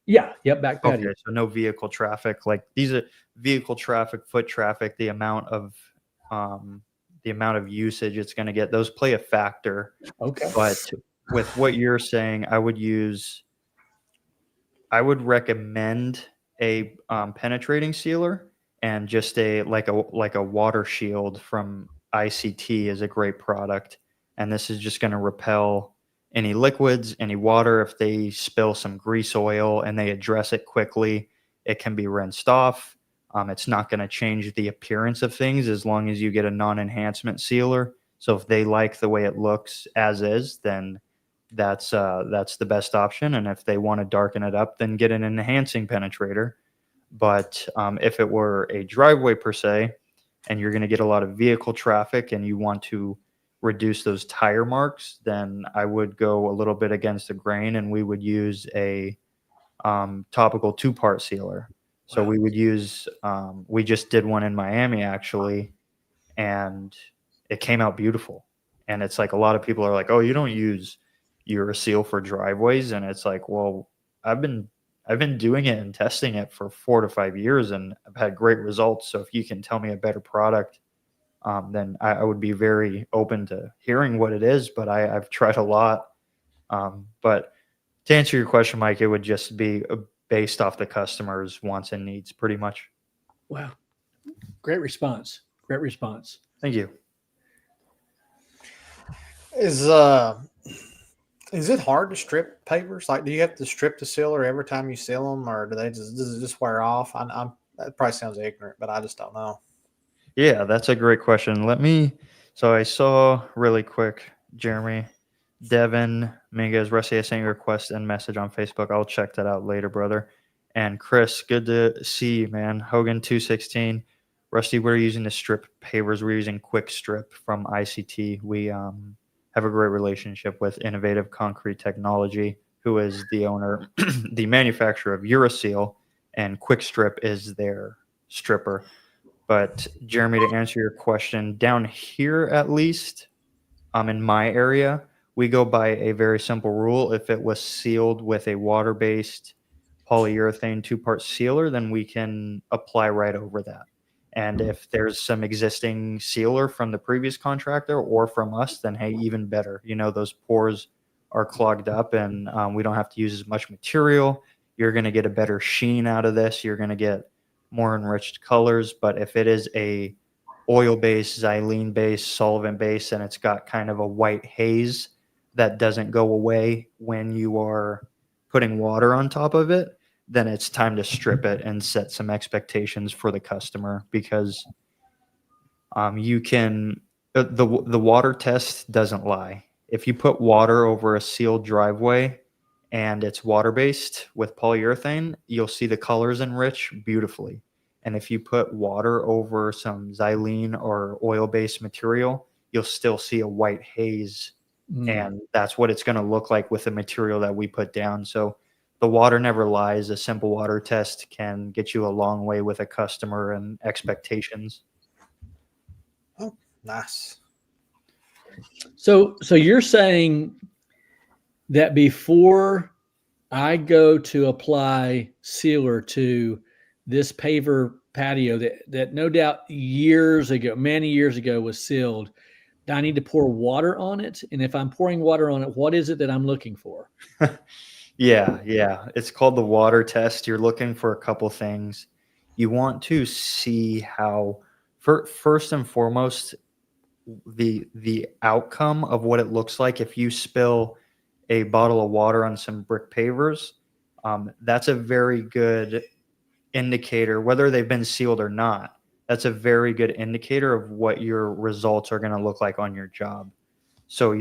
Yeah. Yep. Back patio. Okay. So no vehicle traffic. Like these are vehicle traffic, foot traffic, the amount of usage it's going to get, those play a factor. Okay. But with what you're saying, I would recommend a penetrating sealer. and just a water shield from ICT is a great product. And this is just going to repel any liquids, any water. If they spill some grease oil and they address it quickly, it can be rinsed off. It's not going to change the appearance of things as long as you get a non-enhancement sealer. So if they like the way it looks as is, then that's the best option. And if they want to darken it up, then get an enhancing penetrator. But if it were a driveway per se, and you're going to get a lot of vehicle traffic and you want to reduce those tire marks, then I would go a little bit against the grain, and we would use a topical 2-part sealer. So we would use, we just did one in Miami actually, and it came out beautiful. And it's like a lot of people are like, oh, you don't use your seal for driveways. And it's like, well, I've been doing it and testing it for 4 to 5 years, and I've had great results. So if you can tell me a better product, then I would be very open to hearing what it is. But I've tried a lot. But to answer your question, Mike, it would just be based off the customer's wants and needs, pretty much. Wow. Great response. Great response. Thank you. Is it hard to strip pavers? Like, do you have to strip the sealer every time you seal them, or does it just wear off? That probably sounds ignorant, but I just don't know. Yeah, that's a great question. So I saw really quick, Jeremy, Devin, Mingus, Rusty, I sent you a request and message on Facebook. I'll check that out later, brother. And Chris, good to see you, man. Hogan 216. Rusty, we're using the strip pavers. We're using Quick Strip from ICT. We have a great relationship with Innovative Concrete Technology, who is the owner, the manufacturer of Uraseal, and Quick Strip is their stripper. But Jeremy, to answer your question, down here at least, in my area, we go by a very simple rule. If it was sealed with a water-based polyurethane 2-part sealer, then we can apply right over that. And if there's some existing sealer from the previous contractor or from us, then hey, even better. You know, those pores are clogged up, and we don't have to use as much material. You're going to get a better sheen out of this. You're going to get more enriched colors. But if it is a oil-based, xylene-based, solvent-based, and it's got kind of a white haze that doesn't go away when you are putting water on top of it, then it's time to strip it and set some expectations for the customer, because you can the water test doesn't lie. If you put water over a sealed driveway and it's water-based with polyurethane, you'll see the colors enrich beautifully. And if you put water over some xylene or oil-based material, you'll still see a white haze. And that's what it's going to look like with the material that we put down. So the water never lies. A simple water test can get you a long way with a customer and expectations. Oh, nice. So you're saying that before I go to apply sealer to this paver patio that no doubt many years ago was sealed, I need to pour water on it? And if I'm pouring water on it, what is it that I'm looking for? Yeah. It's called the water test. You're looking for a couple things. You want to see how, first and foremost, the outcome of what it looks like. If you spill a bottle of water on some brick pavers, that's a very good indicator, whether they've been sealed or not. That's a very good indicator of what your results are going to look like on your job. So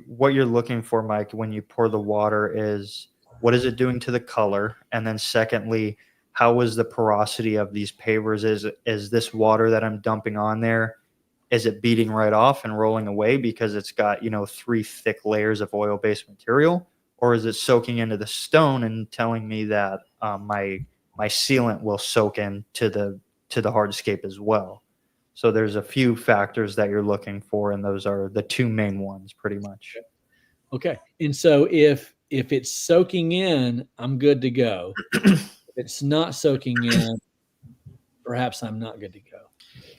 what you're looking for, Mike, when you pour the water is, what is it doing to the color? And then secondly, how is the porosity of these pavers? Is this water that I'm dumping on there, is it beating right off and rolling away because it's got, 3 thick layers of oil-based material? Or is it soaking into the stone and telling me that my sealant will soak into the hardscape as well? So there's a few factors that you're looking for, and those are the 2 main ones pretty much. Okay. And so if it's soaking in, I'm good to go. If it's not soaking in, perhaps I'm not good to go.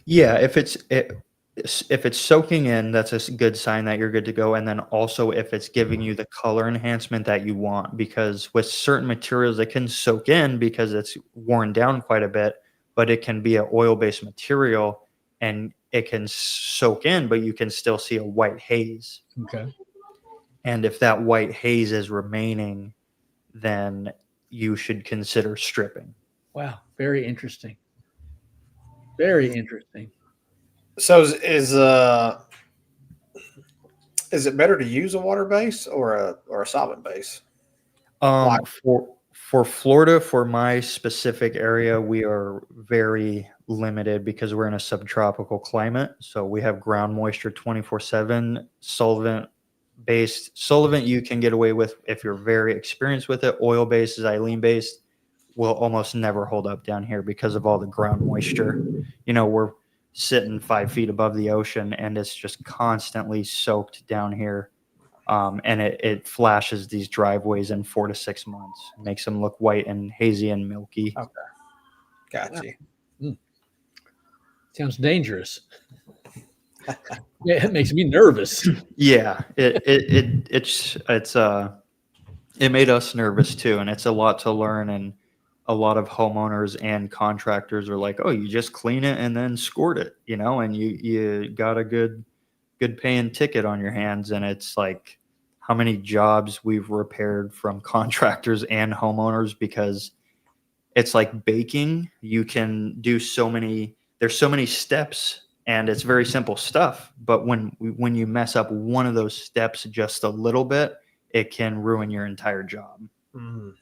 Yeah, if it's soaking in, that's a good sign that you're good to go. And then also if it's giving you the color enhancement that you want, because with certain materials, it can soak in because it's worn down quite a bit. but it can be an oil-based material and it can soak in, but you can still see a white haze. Okay. And if that white haze is remaining, then you should consider stripping. Wow. Very interesting. Very interesting. So is it better to use a water base or a solvent base? Why? For Florida, for my specific area, we are very limited because we're in a subtropical climate. So we have ground moisture 24/7. Solvent you can get away with if you're very experienced with it. Oil based, xylene based will almost never hold up down here because of all the ground moisture. You know, we're sitting 5 feet above the ocean and it's just constantly soaked down here. And it flashes these driveways in 4 to 6 months, makes them look white and hazy and milky. Okay. Got you. Sounds dangerous. Yeah, it makes me nervous. Yeah, it made us nervous too, and it's a lot to learn. And a lot of homeowners and contractors are like, "Oh, you just clean it and then squirt it," you know, and you got a good paying ticket on your hands. And it's like how many jobs we've repaired from contractors and homeowners, because it's like baking. You can do there's so many steps and it's very simple stuff. But when you mess up one of those steps just a little bit, it can ruin your entire job. Mm.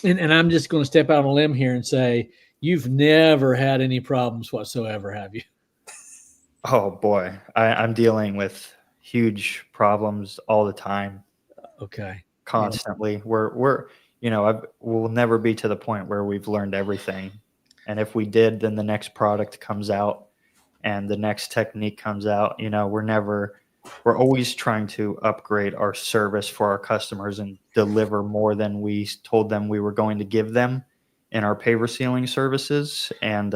And I'm just going to step out on a limb here and say, you've never had any problems whatsoever, have you? Oh boy, I'm dealing with huge problems all the time, Okay. constantly. We're we'll never be to the point where we've learned everything. And if we did, then the next product comes out and the next technique comes out. You know, we're always trying to upgrade our service for our customers and deliver more than we told them we were going to give them in our paver sealing services. And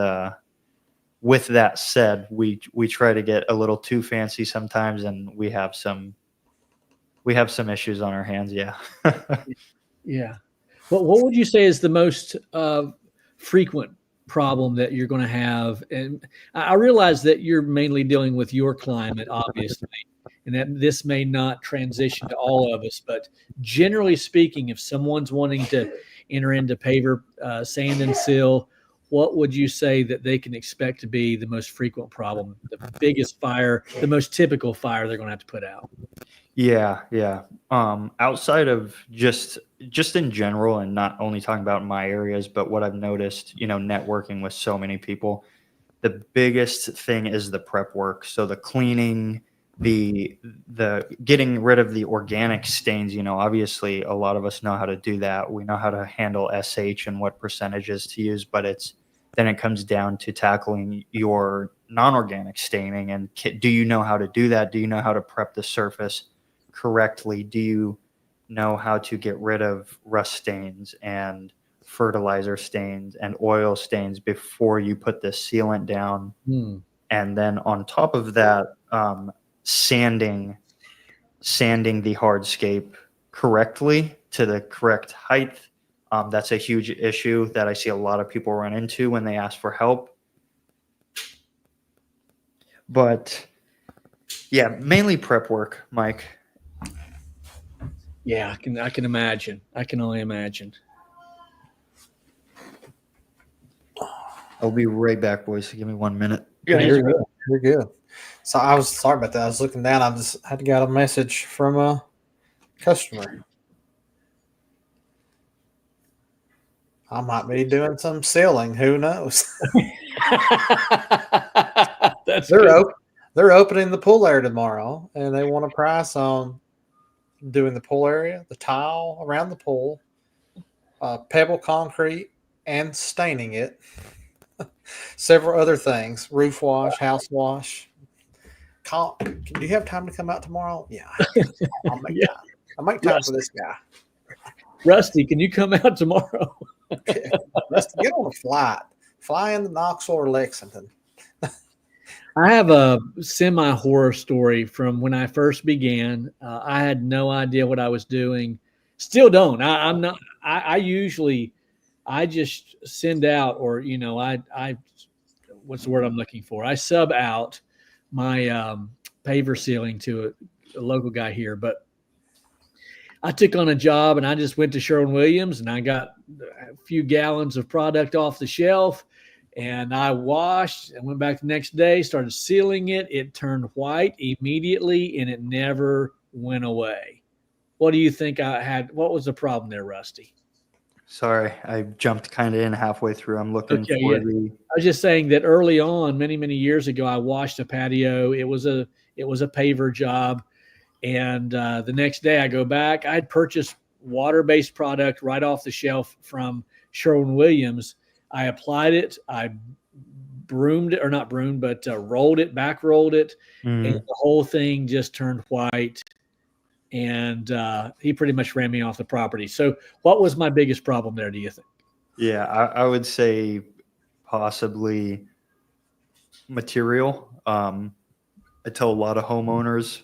with that said, we try to get a little too fancy sometimes, and we have some issues on our hands. Yeah. Yeah. What would you say is the most frequent problem that you're going to have? And I realize that you're mainly dealing with your climate, obviously, and that this may not transition to all of us, but generally speaking, if someone's wanting to enter into paver, sand and seal, what would you say that they can expect to be the most frequent problem, the biggest fire, the most typical fire they're going to have to put out? Yeah. Outside of just in general, and not only talking about my areas, but what I've noticed, networking with so many people, the biggest thing is the prep work. So the cleaning, the getting rid of the organic stains. Obviously a lot of us know how to do that. We know how to handle SH and what percentages to use, but then it comes down to tackling your non-organic staining. And do you know how to do that? Do you know how to prep the surface correctly? Do you know how to get rid of rust stains and fertilizer stains and oil stains before you put the sealant down? And then on top of that, sanding the hardscape correctly to the correct height. That's a huge issue that I see a lot of people run into when they ask for help. But yeah, mainly prep work, Mike. Yeah, I can imagine. I can only imagine. I'll be right back, boys. Give me 1 minute. Yeah, you're good. You're good. So I was sorry about that. I was looking down. I just had to get a message from a customer. I might be doing some sealing. Who knows? They're opening the pool area tomorrow, and they want a price on doing the pool area, the tile around the pool, pebble concrete, and staining it. Several other things: roof wash, house wash. Do you have time to come out tomorrow? Yeah, I'll make time. I'll make time for this guy. Rusty, can you come out tomorrow? Rusty, get on a flight. Fly into Knoxville or Lexington. I have a semi-horror story from when I first began. I had no idea what I was doing. Still don't. I'm not. I usually I just send out, or I what's the word I'm looking for? I sub out my paver sealing to a local guy here, but I took on a job and I just went to Sherwin-Williams and I got a few gallons of product off the shelf and I washed and went back the next day, started sealing it. It turned white immediately and it never went away. What do you think I had? What was the problem there, Rusty? Sorry, I jumped kind of in halfway through. I'm looking Okay, for yeah. the. I was just saying that early on, many, many years ago, I washed a patio. It was a paver job. And the next day I go back, I'd purchased water-based product right off the shelf from Sherwin-Williams. I applied it. I broomed it, or not broomed, but rolled it, back rolled it. And the whole thing just turned white. And he pretty much ran me off the property. So what was my biggest problem there, do you think? Yeah, I would say possibly material. I tell a lot of homeowners,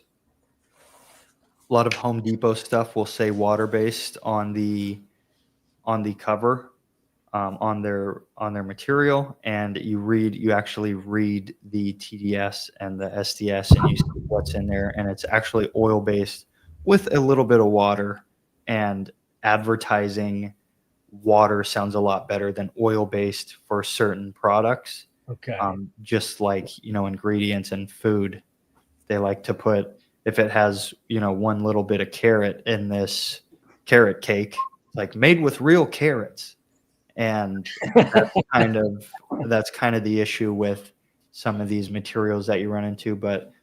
a lot of Home Depot stuff will say water-based on the cover, on their material, and you actually read the TDS and the SDS, and you see what's in there, and it's actually oil-based with a little bit of water. And advertising water sounds a lot better than oil-based for certain products. Okay. Just like ingredients in food, they like to put, if it has one little bit of carrot in this carrot cake, like made with real carrots. And that's kind of the issue with some of these materials that you run into. But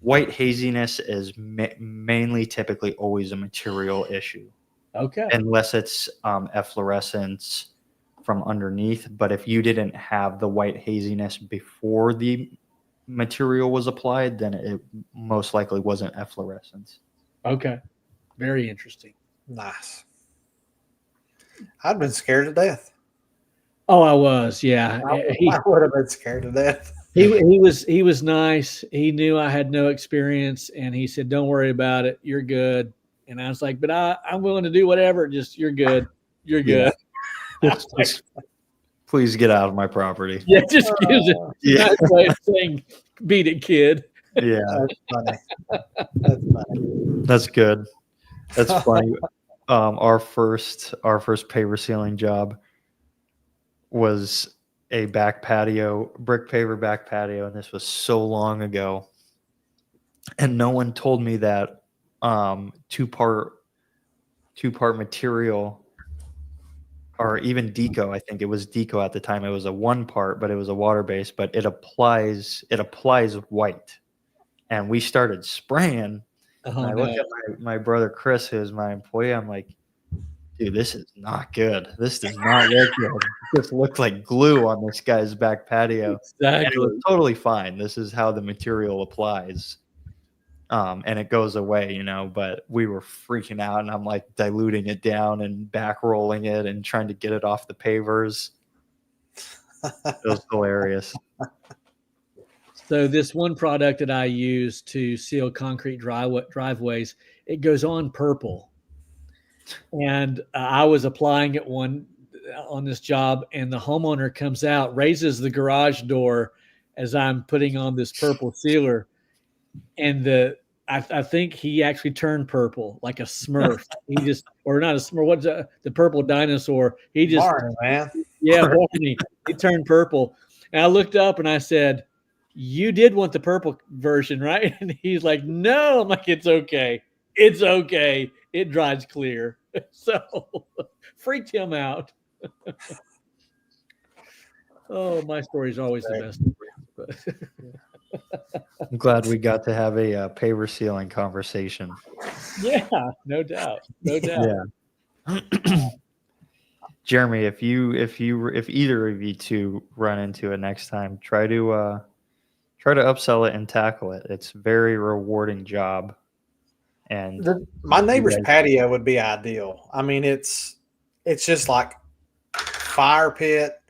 white haziness is mainly typically always a material issue. Okay. Unless it's efflorescence from underneath. But if you didn't have the white haziness before the material was applied, then it most likely wasn't efflorescence. Okay. Very interesting. Nice. I'd been scared to death. Oh, I was. Yeah. I would have been scared to death. He was nice. He knew I had no experience and he said, "Don't worry about it. You're good." And I was like, "But I'm willing to do whatever. Just, you're good. You're good." Yeah. Just please get out of my property. Yeah, just use it. Nice way of saying, "Beat it, kid." Yeah. That's funny. That's funny. That's good. That's funny. Our first paver sealing job was a back patio, brick paver back patio, and this was so long ago. And no one told me that two-part material, or even deco. I think it was deco at the time. It was a one part, but it was a water base, but it applies white. And we started spraying. And I looked at my brother Chris, who's my employee. I'm like, "Dude, this is not good. This does not look good. It just looked like glue on this guy's back patio." Exactly. And it was totally fine. This is how the material applies. And it goes away, but we were freaking out, and I'm like diluting it down and back rolling it and trying to get it off the pavers. It was hilarious. So this one product that I use to seal concrete driveways, it goes on purple. And I was applying it on this job, and the homeowner comes out, raises the garage door as I'm putting on this purple sealer, and I think he actually turned purple like a Smurf. He just, or not a Smurf. What's the purple dinosaur? He just, Barney, man. yeah, Barney. He turned purple, and I looked up and I said, "You did want the purple version, right?" And he's like, "No." I'm like, "It's okay. It's okay. It dries clear." So freaked him out. Oh, my story is always the best. I'm glad we got to have a paver sealing conversation. Yeah, no doubt. No doubt. Yeah. Jeremy, if either of you two run into it next time, try to upsell it and tackle it. It's a very rewarding job. And my neighbor's patio would be ideal. I mean, it's just like fire pit,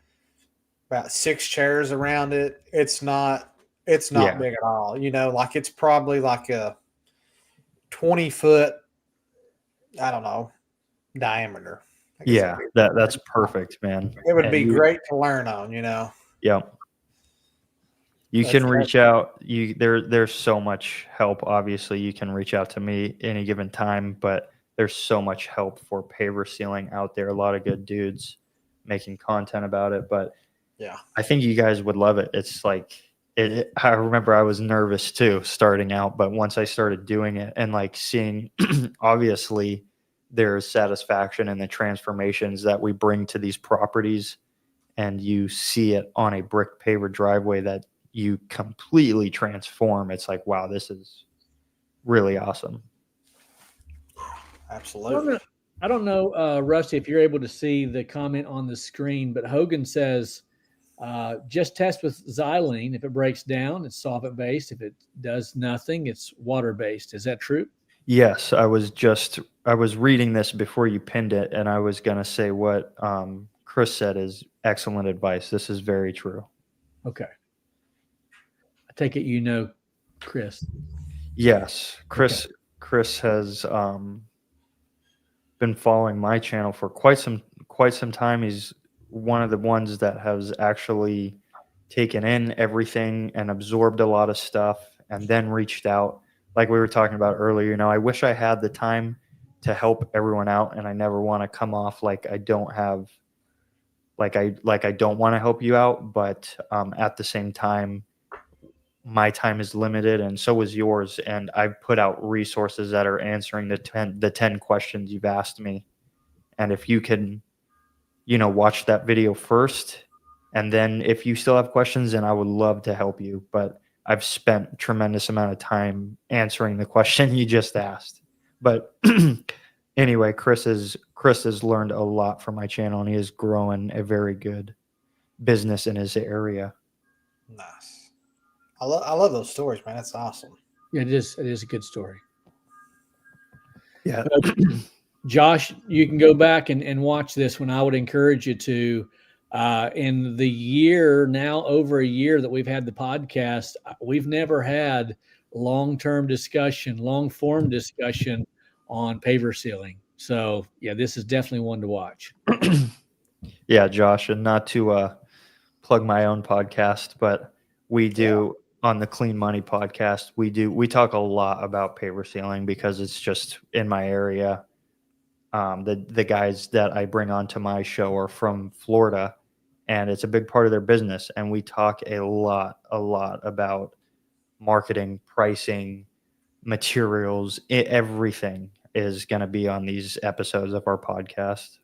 about 6 chairs around it. It's not big at all. Like it's probably like a 20-foot, I don't know, diameter. I guess Yeah, that's perfect, man. it would And be great to learn on, you know. Yeah. You That's- can reach out. There's so much help. Obviously, you can reach out to me any given time, but there's so much help for paver sealing out there. A lot of good dudes making content about it, but Yeah. I think you guys would love it. It's like I remember I was nervous too starting out, but once I started doing it and like seeing, obviously, there's satisfaction in the transformations that we bring to these properties, and you see it on a brick paver driveway that you completely transform. It's like, wow, this is really awesome. Absolutely. I don't know, Rusty, if you're able to see the comment on the screen, but Hogan says, just test with xylene. If it breaks down, it's solvent based. If it does nothing, it's water based. Is that true? Yes, I was reading this before you pinned it, and I was gonna say what Chris said is excellent advice. This is very true. Okay. I take it you know Chris. Yes, Chris has been following my channel for quite some time. He's one of the ones that has actually taken in everything and absorbed a lot of stuff and then reached out. Like we were talking about earlier, I wish I had the time to help everyone out, and I never want to come off like I don't have like I don't want to help you out, but at the same time, my time is limited and so is yours, and I've put out resources that are answering the 10 questions you've asked me. And if you can watch that video first, and then if you still have questions, then I would love to help you, but I've spent tremendous amount of time answering the question you just asked. But anyway, Chris has learned a lot from my channel, and he is growing a very good business in his area. Nice. I love those stories, man. That's awesome. Yeah, it is a good story. Yeah. Josh, you can go back and watch this one. I would encourage you to. In the year now, over a year that we've had the podcast, we've never had long-form discussion on paver sealing. So yeah, this is definitely one to watch. Yeah, Josh, and not to plug my own podcast, but we do on the Clean Money podcast, we talk a lot about paver sealing because it's just in my area. The guys that I bring onto my show are from Florida, and it's a big part of their business. And we talk a lot about marketing, pricing, materials. Everything is going to be on these episodes of our podcast.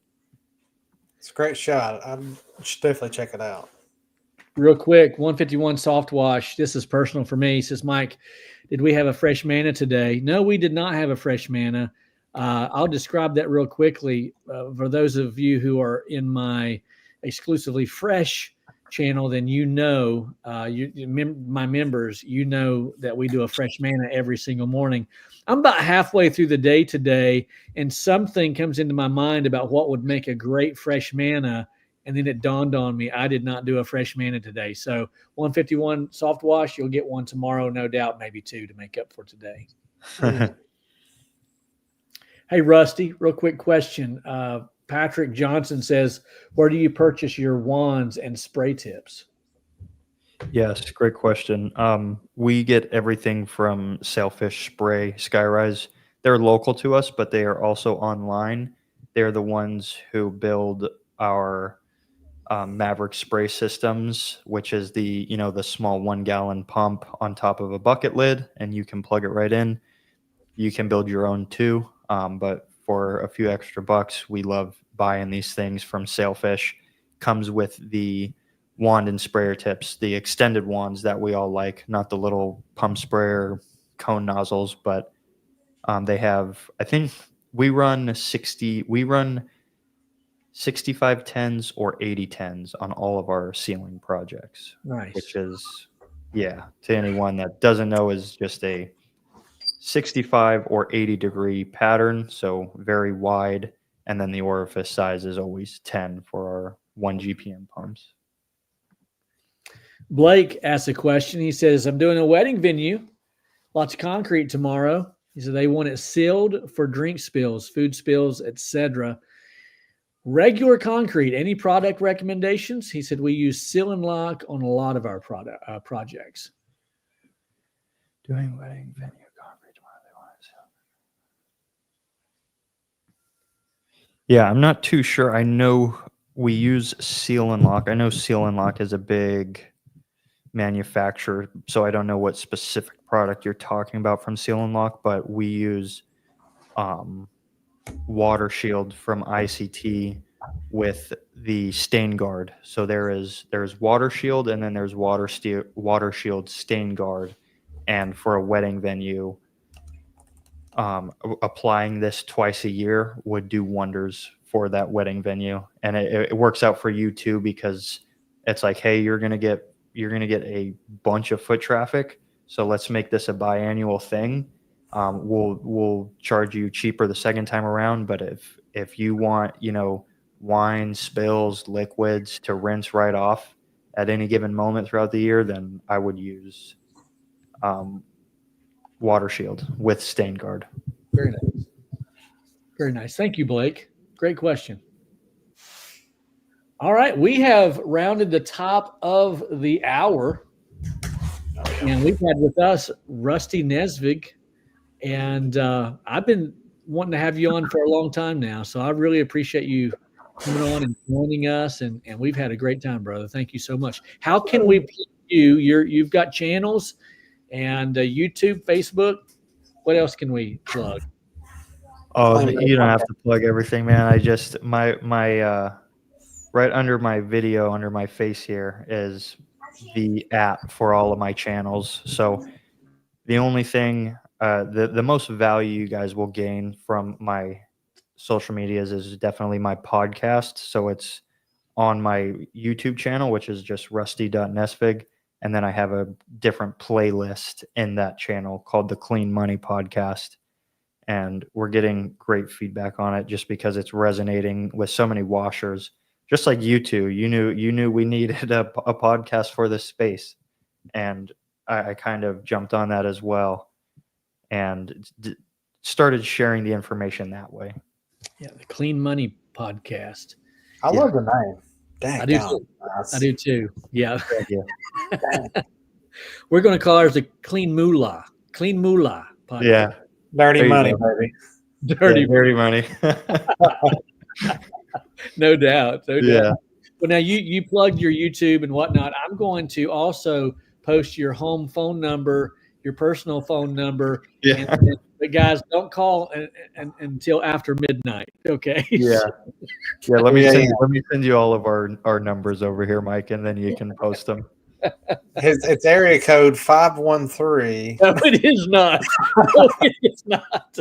It's a great show. I should definitely check it out. Real quick, 151 Soft Wash. This is personal for me. He says, Mike, did we have a fresh manna today? No, we did not have a fresh manna. I'll describe that real quickly. For those of you who are in my exclusively fresh channel, then my members, that we do a fresh manna every single morning. I'm about halfway through the day today, and something comes into my mind about what would make a great fresh manna. And then it dawned on me, I did not do a fresh manna today. So 151 Soft Wash, you'll get one tomorrow, no doubt, maybe two to make up for today. Hey, Rusty, real quick question. Patrick Johnson says, where do you purchase your wands and spray tips? Yes, great question. We get everything from Sailfish Spray, Skyrise. They're local to us, but they are also online. They're the ones who build our Maverick spray systems, which is the small 1 gallon pump on top of a bucket lid, and you can plug it right in. You can build your own too, but for a few extra bucks, we love buying these things from Sailfish. Comes with the wand and sprayer tips, the extended wands that we all like, not the little pump sprayer cone nozzles, but they have, I think we run 6510s or 8010s on all of our ceiling projects. Nice. Which is, to anyone that doesn't know, is just a 65 or 80 degree pattern, so very wide, and then the orifice size is always 10 for our 1 GPM pumps. Blake asked a question. He says, I'm doing a wedding venue, lots of concrete tomorrow. He said they want it sealed for drink spills, food spills, etc. Regular concrete. Any product recommendations? He said we use seal and lock on a lot of our projects. Doing wedding venue concrete. Yeah, I'm not too sure. I know we use seal and lock. I know seal and lock is a big manufacturer, so I don't know what specific product you're talking about from seal and lock, but we use water shield from ICT with the stain guard. So there's water shield, and then there's water shield stain guard. And for a wedding venue, applying this twice a year would do wonders for that wedding venue. And it works out for you too, because it's like, hey, you're gonna get a bunch of foot traffic, so let's make this a biannual thing. We'll charge you cheaper the second time around, but if you want, wine spills, liquids to rinse right off at any given moment throughout the year, then I would use water shield with stain guard. Very nice. Very nice. Thank you, Blake. Great question. All right, we have rounded the top of the hour, and we've had with us Rusty Nesvig, and I've been wanting to have you on for a long time now, so I really appreciate you coming on and joining us, and we've had a great time, brother. Thank you so much. How can we plug you? You've got channels and YouTube, Facebook. What else can we plug? Oh, you don't have to plug everything, man. I just my right under my video, under my face here, is the app for all of my channels. So the only thing, the most value you guys will gain from my social medias is definitely my podcast. So it's on my YouTube channel, which is just rusty.nesvig. And then I have a different playlist in that channel called the Clean Money Podcast. And we're getting great feedback on it just because it's resonating with so many washers. Just like you two, you knew we needed a podcast for this space, and I kind of jumped on that as well, and started sharing the information that way. Yeah, the Clean Money Podcast. I love the name. Dang, I do too. I do too. Yeah. We're going to call ours the Clean Moolah Podcast. Yeah. Dirty money, baby. Dirty money. No doubt. Yeah. Well, now you plugged your YouTube and whatnot. I'm going to also post your home phone number, your personal phone number. Yeah. But guys, don't call until after midnight. Okay. Yeah. Yeah. Let me send you all of our numbers over here, Mike, and then you can post them. It's area code 513. No, it is not. No, it is not.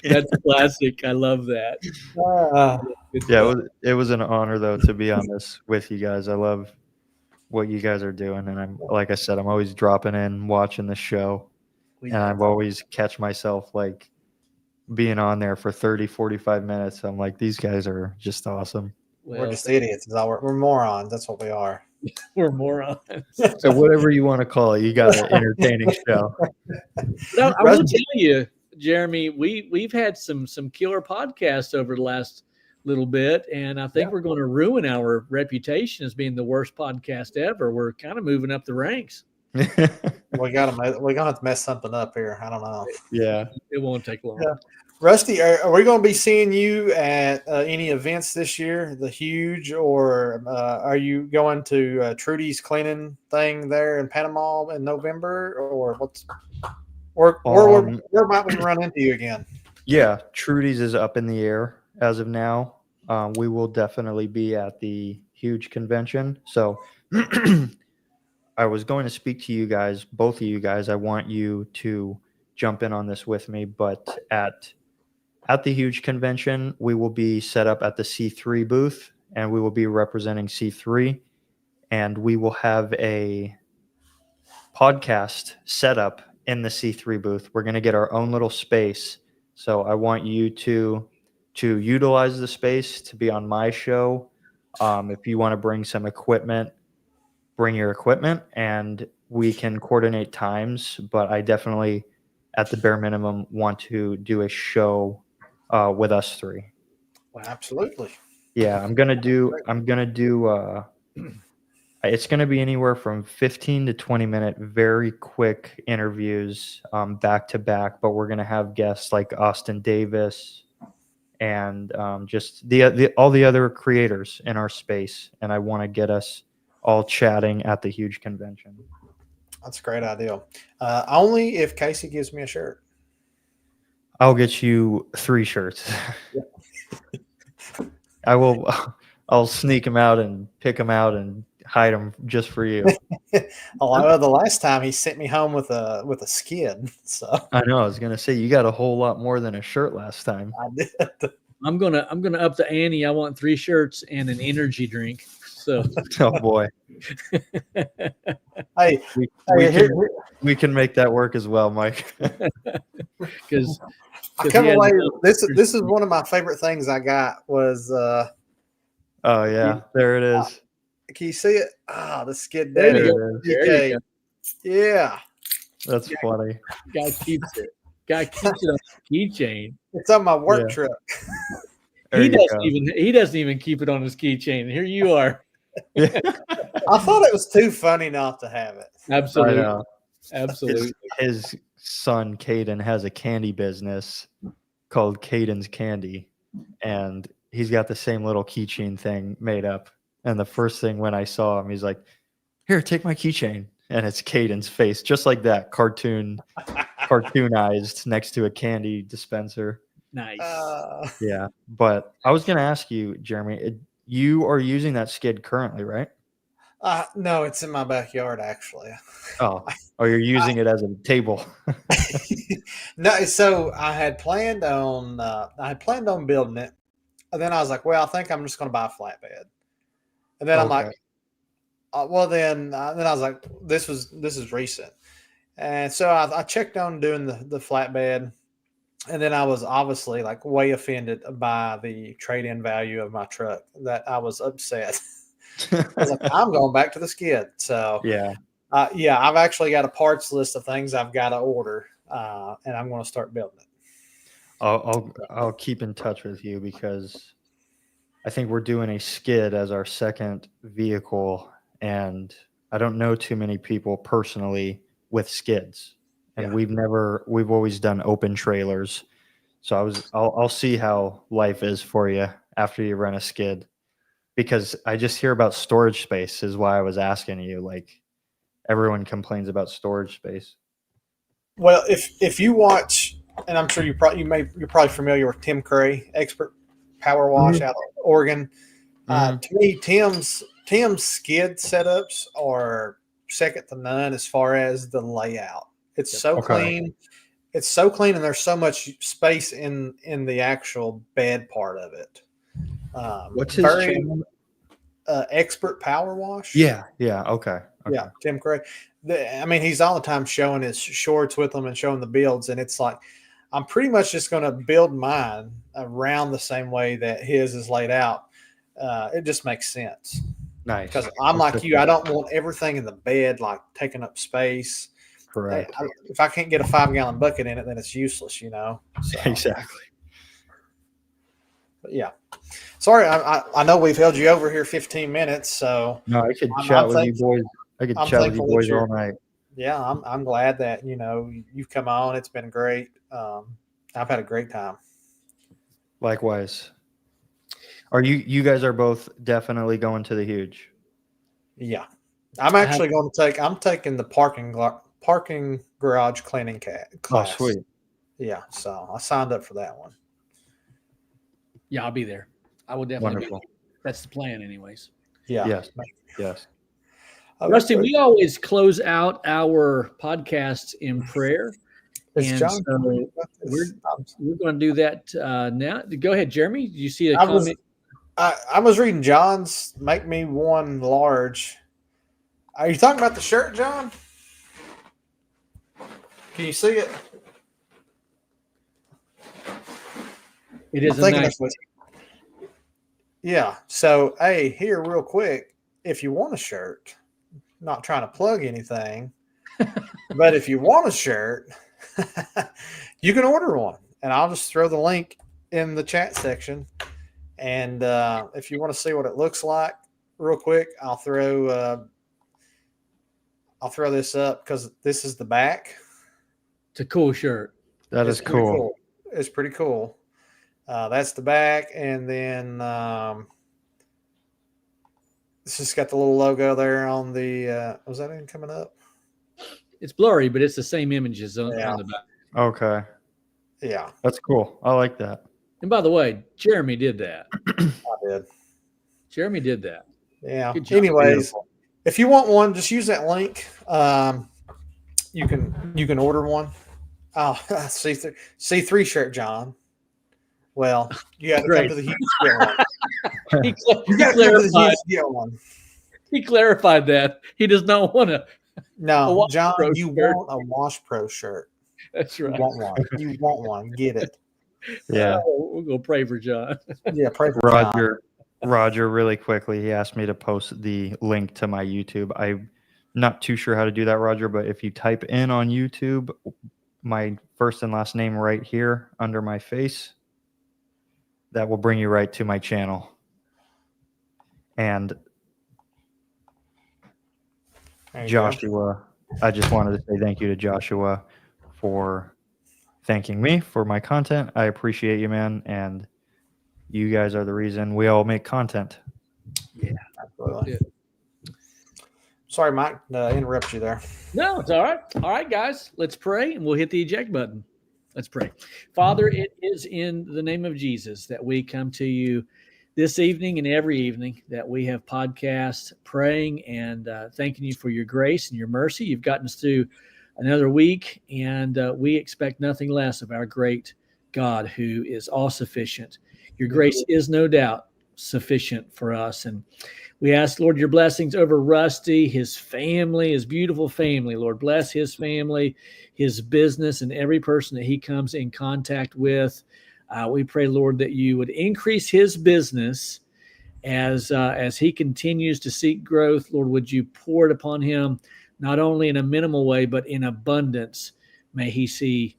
That's classic. I love that. Yeah, it was an honor though to be on this with you guys. I love what you guys are doing, and like I said, I'm always dropping in, watching the show, and I've always catch myself like being on there for 30, 45 minutes. I'm like, these guys are just awesome. We're just idiots. We're morons. That's what we are. We're morons. So whatever you want to call it, you got an entertaining show. No, I will tell you, Jeremy, we've had some killer podcasts over the last little bit, and I think we're going to ruin our reputation as being the worst podcast ever. We're kind of moving up the ranks. We're gonna have to mess something up here. I don't know. Yeah, it won't take long. Yeah. Rusty, are we going to be seeing you at any events this year, the huge, or are you going to Trudy's cleaning thing there in Panama in November, or where might we run into you again? Yeah, Trudy's is up in the air as of now. We will definitely be at the huge convention. So I was going to speak to you guys, both of you guys. I want you to jump in on this with me, but at the huge convention, we will be set up at the C3 booth, and we will be representing C3, and we will have a podcast set up in the C3 booth. We're going to get our own little space. So I want you to utilize the space to be on my show. If you want to bring some equipment, bring your equipment, and we can coordinate times. But I definitely, at the bare minimum, want to do a show with us three. Wow. Absolutely. Yeah, I'm gonna do it's gonna be anywhere from 15 to 20-minute, very quick interviews, back to back. But we're gonna have guests like Austin Davis and just the all the other creators in our space. And I want to get us all chatting at the huge convention. That's a great idea. Only if Casey gives me a shirt. I'll get you 3 shirts. I will. I'll sneak them out and pick them out and hide them just for you. Although the last time he sent me home with a skid, so I know. I was gonna say you got a whole lot more than a shirt last time. I did. I'm gonna up the ante. I want 3 shirts and an energy drink. So Oh boy, Hey, we can make that work as well, Mike. because I come away. This is one of my favorite things I got was. Oh yeah, there it is. Can you see it? Ah, the skid There daddy. you go. There you go. Yeah, That's funny. Guy keeps it. Guy keeps it on the keychain. it's on my work Yeah. truck. There He you go. doesn't even keep it on his keychain. Here you are. I thought it was too funny not to have it. I Absolutely. know. Absolutely. His son Caden has a candy business called Caden's Candy, and he's got the same little keychain thing made up. And the first thing when I saw him, he's like, "Here, take my keychain," and it's Caden's face, just like that, cartoonized next to a candy dispenser. Nice. Yeah, but I was gonna ask you, Jeremy, you are using that skid currently, right? No, it's in my backyard actually. Oh, you're using it as a table. No, so I had planned on building it, and then I was like, well, I think I'm just going to buy a flatbed, and then I'm Okay. like, well, then I was like, this is recent, and so I checked on doing the flatbed, and then I was obviously like way offended by the trade-in value of my truck that I was upset. I was like, I'm going back to the skid. So Yeah. I've actually got a parts list of things I've got to order, and I'm going to start building it. I'll keep in touch with you because I think we're doing a skid as our second vehicle, and I don't know too many people personally with skids, and Yeah. we've always done open trailers. So I'll see how life is for you after you run a skid, because I just hear about storage space is why I was asking you. Like everyone complains about storage space. Well, if you watch, and I'm sure you're probably familiar with Tim Curry, Expert Power Wash out of Oregon. To me, Tim's skid setups are second to none as far as the layout. It's so clean. It's so clean, and there's so much space in the actual bed part of it. What's his channel? Expert Power Wash. Yeah. Okay. Yeah, Tim Curry. I mean, he's all the time showing his shorts with them and showing the builds, and it's like I'm pretty much just going to build mine around the same way that his is laid out. It just makes sense. Nice. Because I'm like you, I don't want everything in the bed like taking up space. Correct. If I can't get a 5-gallon bucket in it, then it's useless, you know. So, Exactly. but yeah. Sorry, I know we've held you over here 15 minutes, so No, I could chat with you boys. I could I'm chat with you thankful that boys all night. yeah, I'm glad that you've come on. It's been great. I've had a great time. Likewise. Are you guys are both definitely going to the huge? Yeah, I'm actually going to I'm taking the parking garage cleaning class. Oh, sweet. Yeah, so I signed up for that one. Yeah, I'll be there. I will definitely Wonderful. be there. That's the plan, anyways. Yeah. Yes. Rusty, we always close out our podcasts in prayer. It's And John. so we're going to do that now. Go ahead, Jeremy. Did you see a comment? I was reading John's "Make Me One Large." Are you talking about the shirt, John? Can you see it? It is a nice. Yeah. So, hey, here real quick, if you want a shirt, not trying to plug anything, but if you want a shirt, you can order one, and I'll just throw the link in the chat section. And if you want to see what it looks like real quick, I'll throw this up because this is the back. It's a cool shirt. That It's is pretty cool. It's pretty cool. That's the back, and then it's just got the little logo there on the. Was that even coming up? It's blurry, but it's the same images on Yeah. the back. Okay. Yeah, That's cool. I like that. And by the way, Jeremy did that. I did. Jeremy did that. Yeah. Good job. Anyways, Beautiful. if you want one, just use that link. You can order one. Oh, C3 shirt, John. Well, you got to come to the Hughes to get one. He, You got to come to the Hughes to get one. he clarified that he does not want to. A No, Wash John, Pro you shirt. want a Wash Pro shirt. That's You right. want one. You want one. Get it. Yeah. We'll go pray for John. Yeah, pray for John. Roger, really quickly, he asked me to post the link to my YouTube. I'm not too sure how to do that, Roger, but if you type in on YouTube my first and last name right here under my face, that will bring you right to my channel. And There you go. Joshua, I just wanted to say thank you to Joshua for thanking me for my content. I appreciate you, man. And you guys are the reason we all make content. Absolutely. Yeah. Sorry, Mike, interrupt you there. No, it's all right. All right, guys, let's pray and we'll hit the eject button. Let's pray. Father, it is in the name of Jesus that we come to you this evening and every evening that we have podcasts praying and thanking you for your grace and your mercy. You've gotten us through another week, and we expect nothing less of our great God who is all sufficient. Your grace is no doubt sufficient for us. And we ask, Lord, your blessings over Rusty, his family, his beautiful family. Lord, bless his family, his business, and every person that he comes in contact with. We pray, Lord, that you would increase his business as he continues to seek growth. Lord, would you pour it upon him, not only in a minimal way, but in abundance. May he see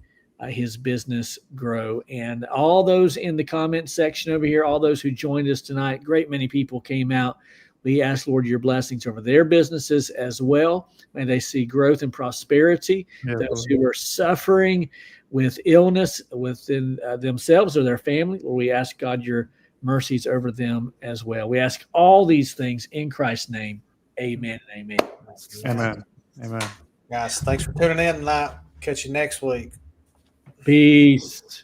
his business grow. And all those in the comment section over here, all those who joined us tonight, great many people came out. We ask, Lord, your blessings over their businesses as well. May they see growth and prosperity. Yeah, Those who are suffering with illness within themselves or their family, Lord, we ask, God, your mercies over them as well. We ask all these things in Christ's name. Amen and amen. Amen. Amen. Guys, thanks for tuning in tonight. Catch you next week. Peace.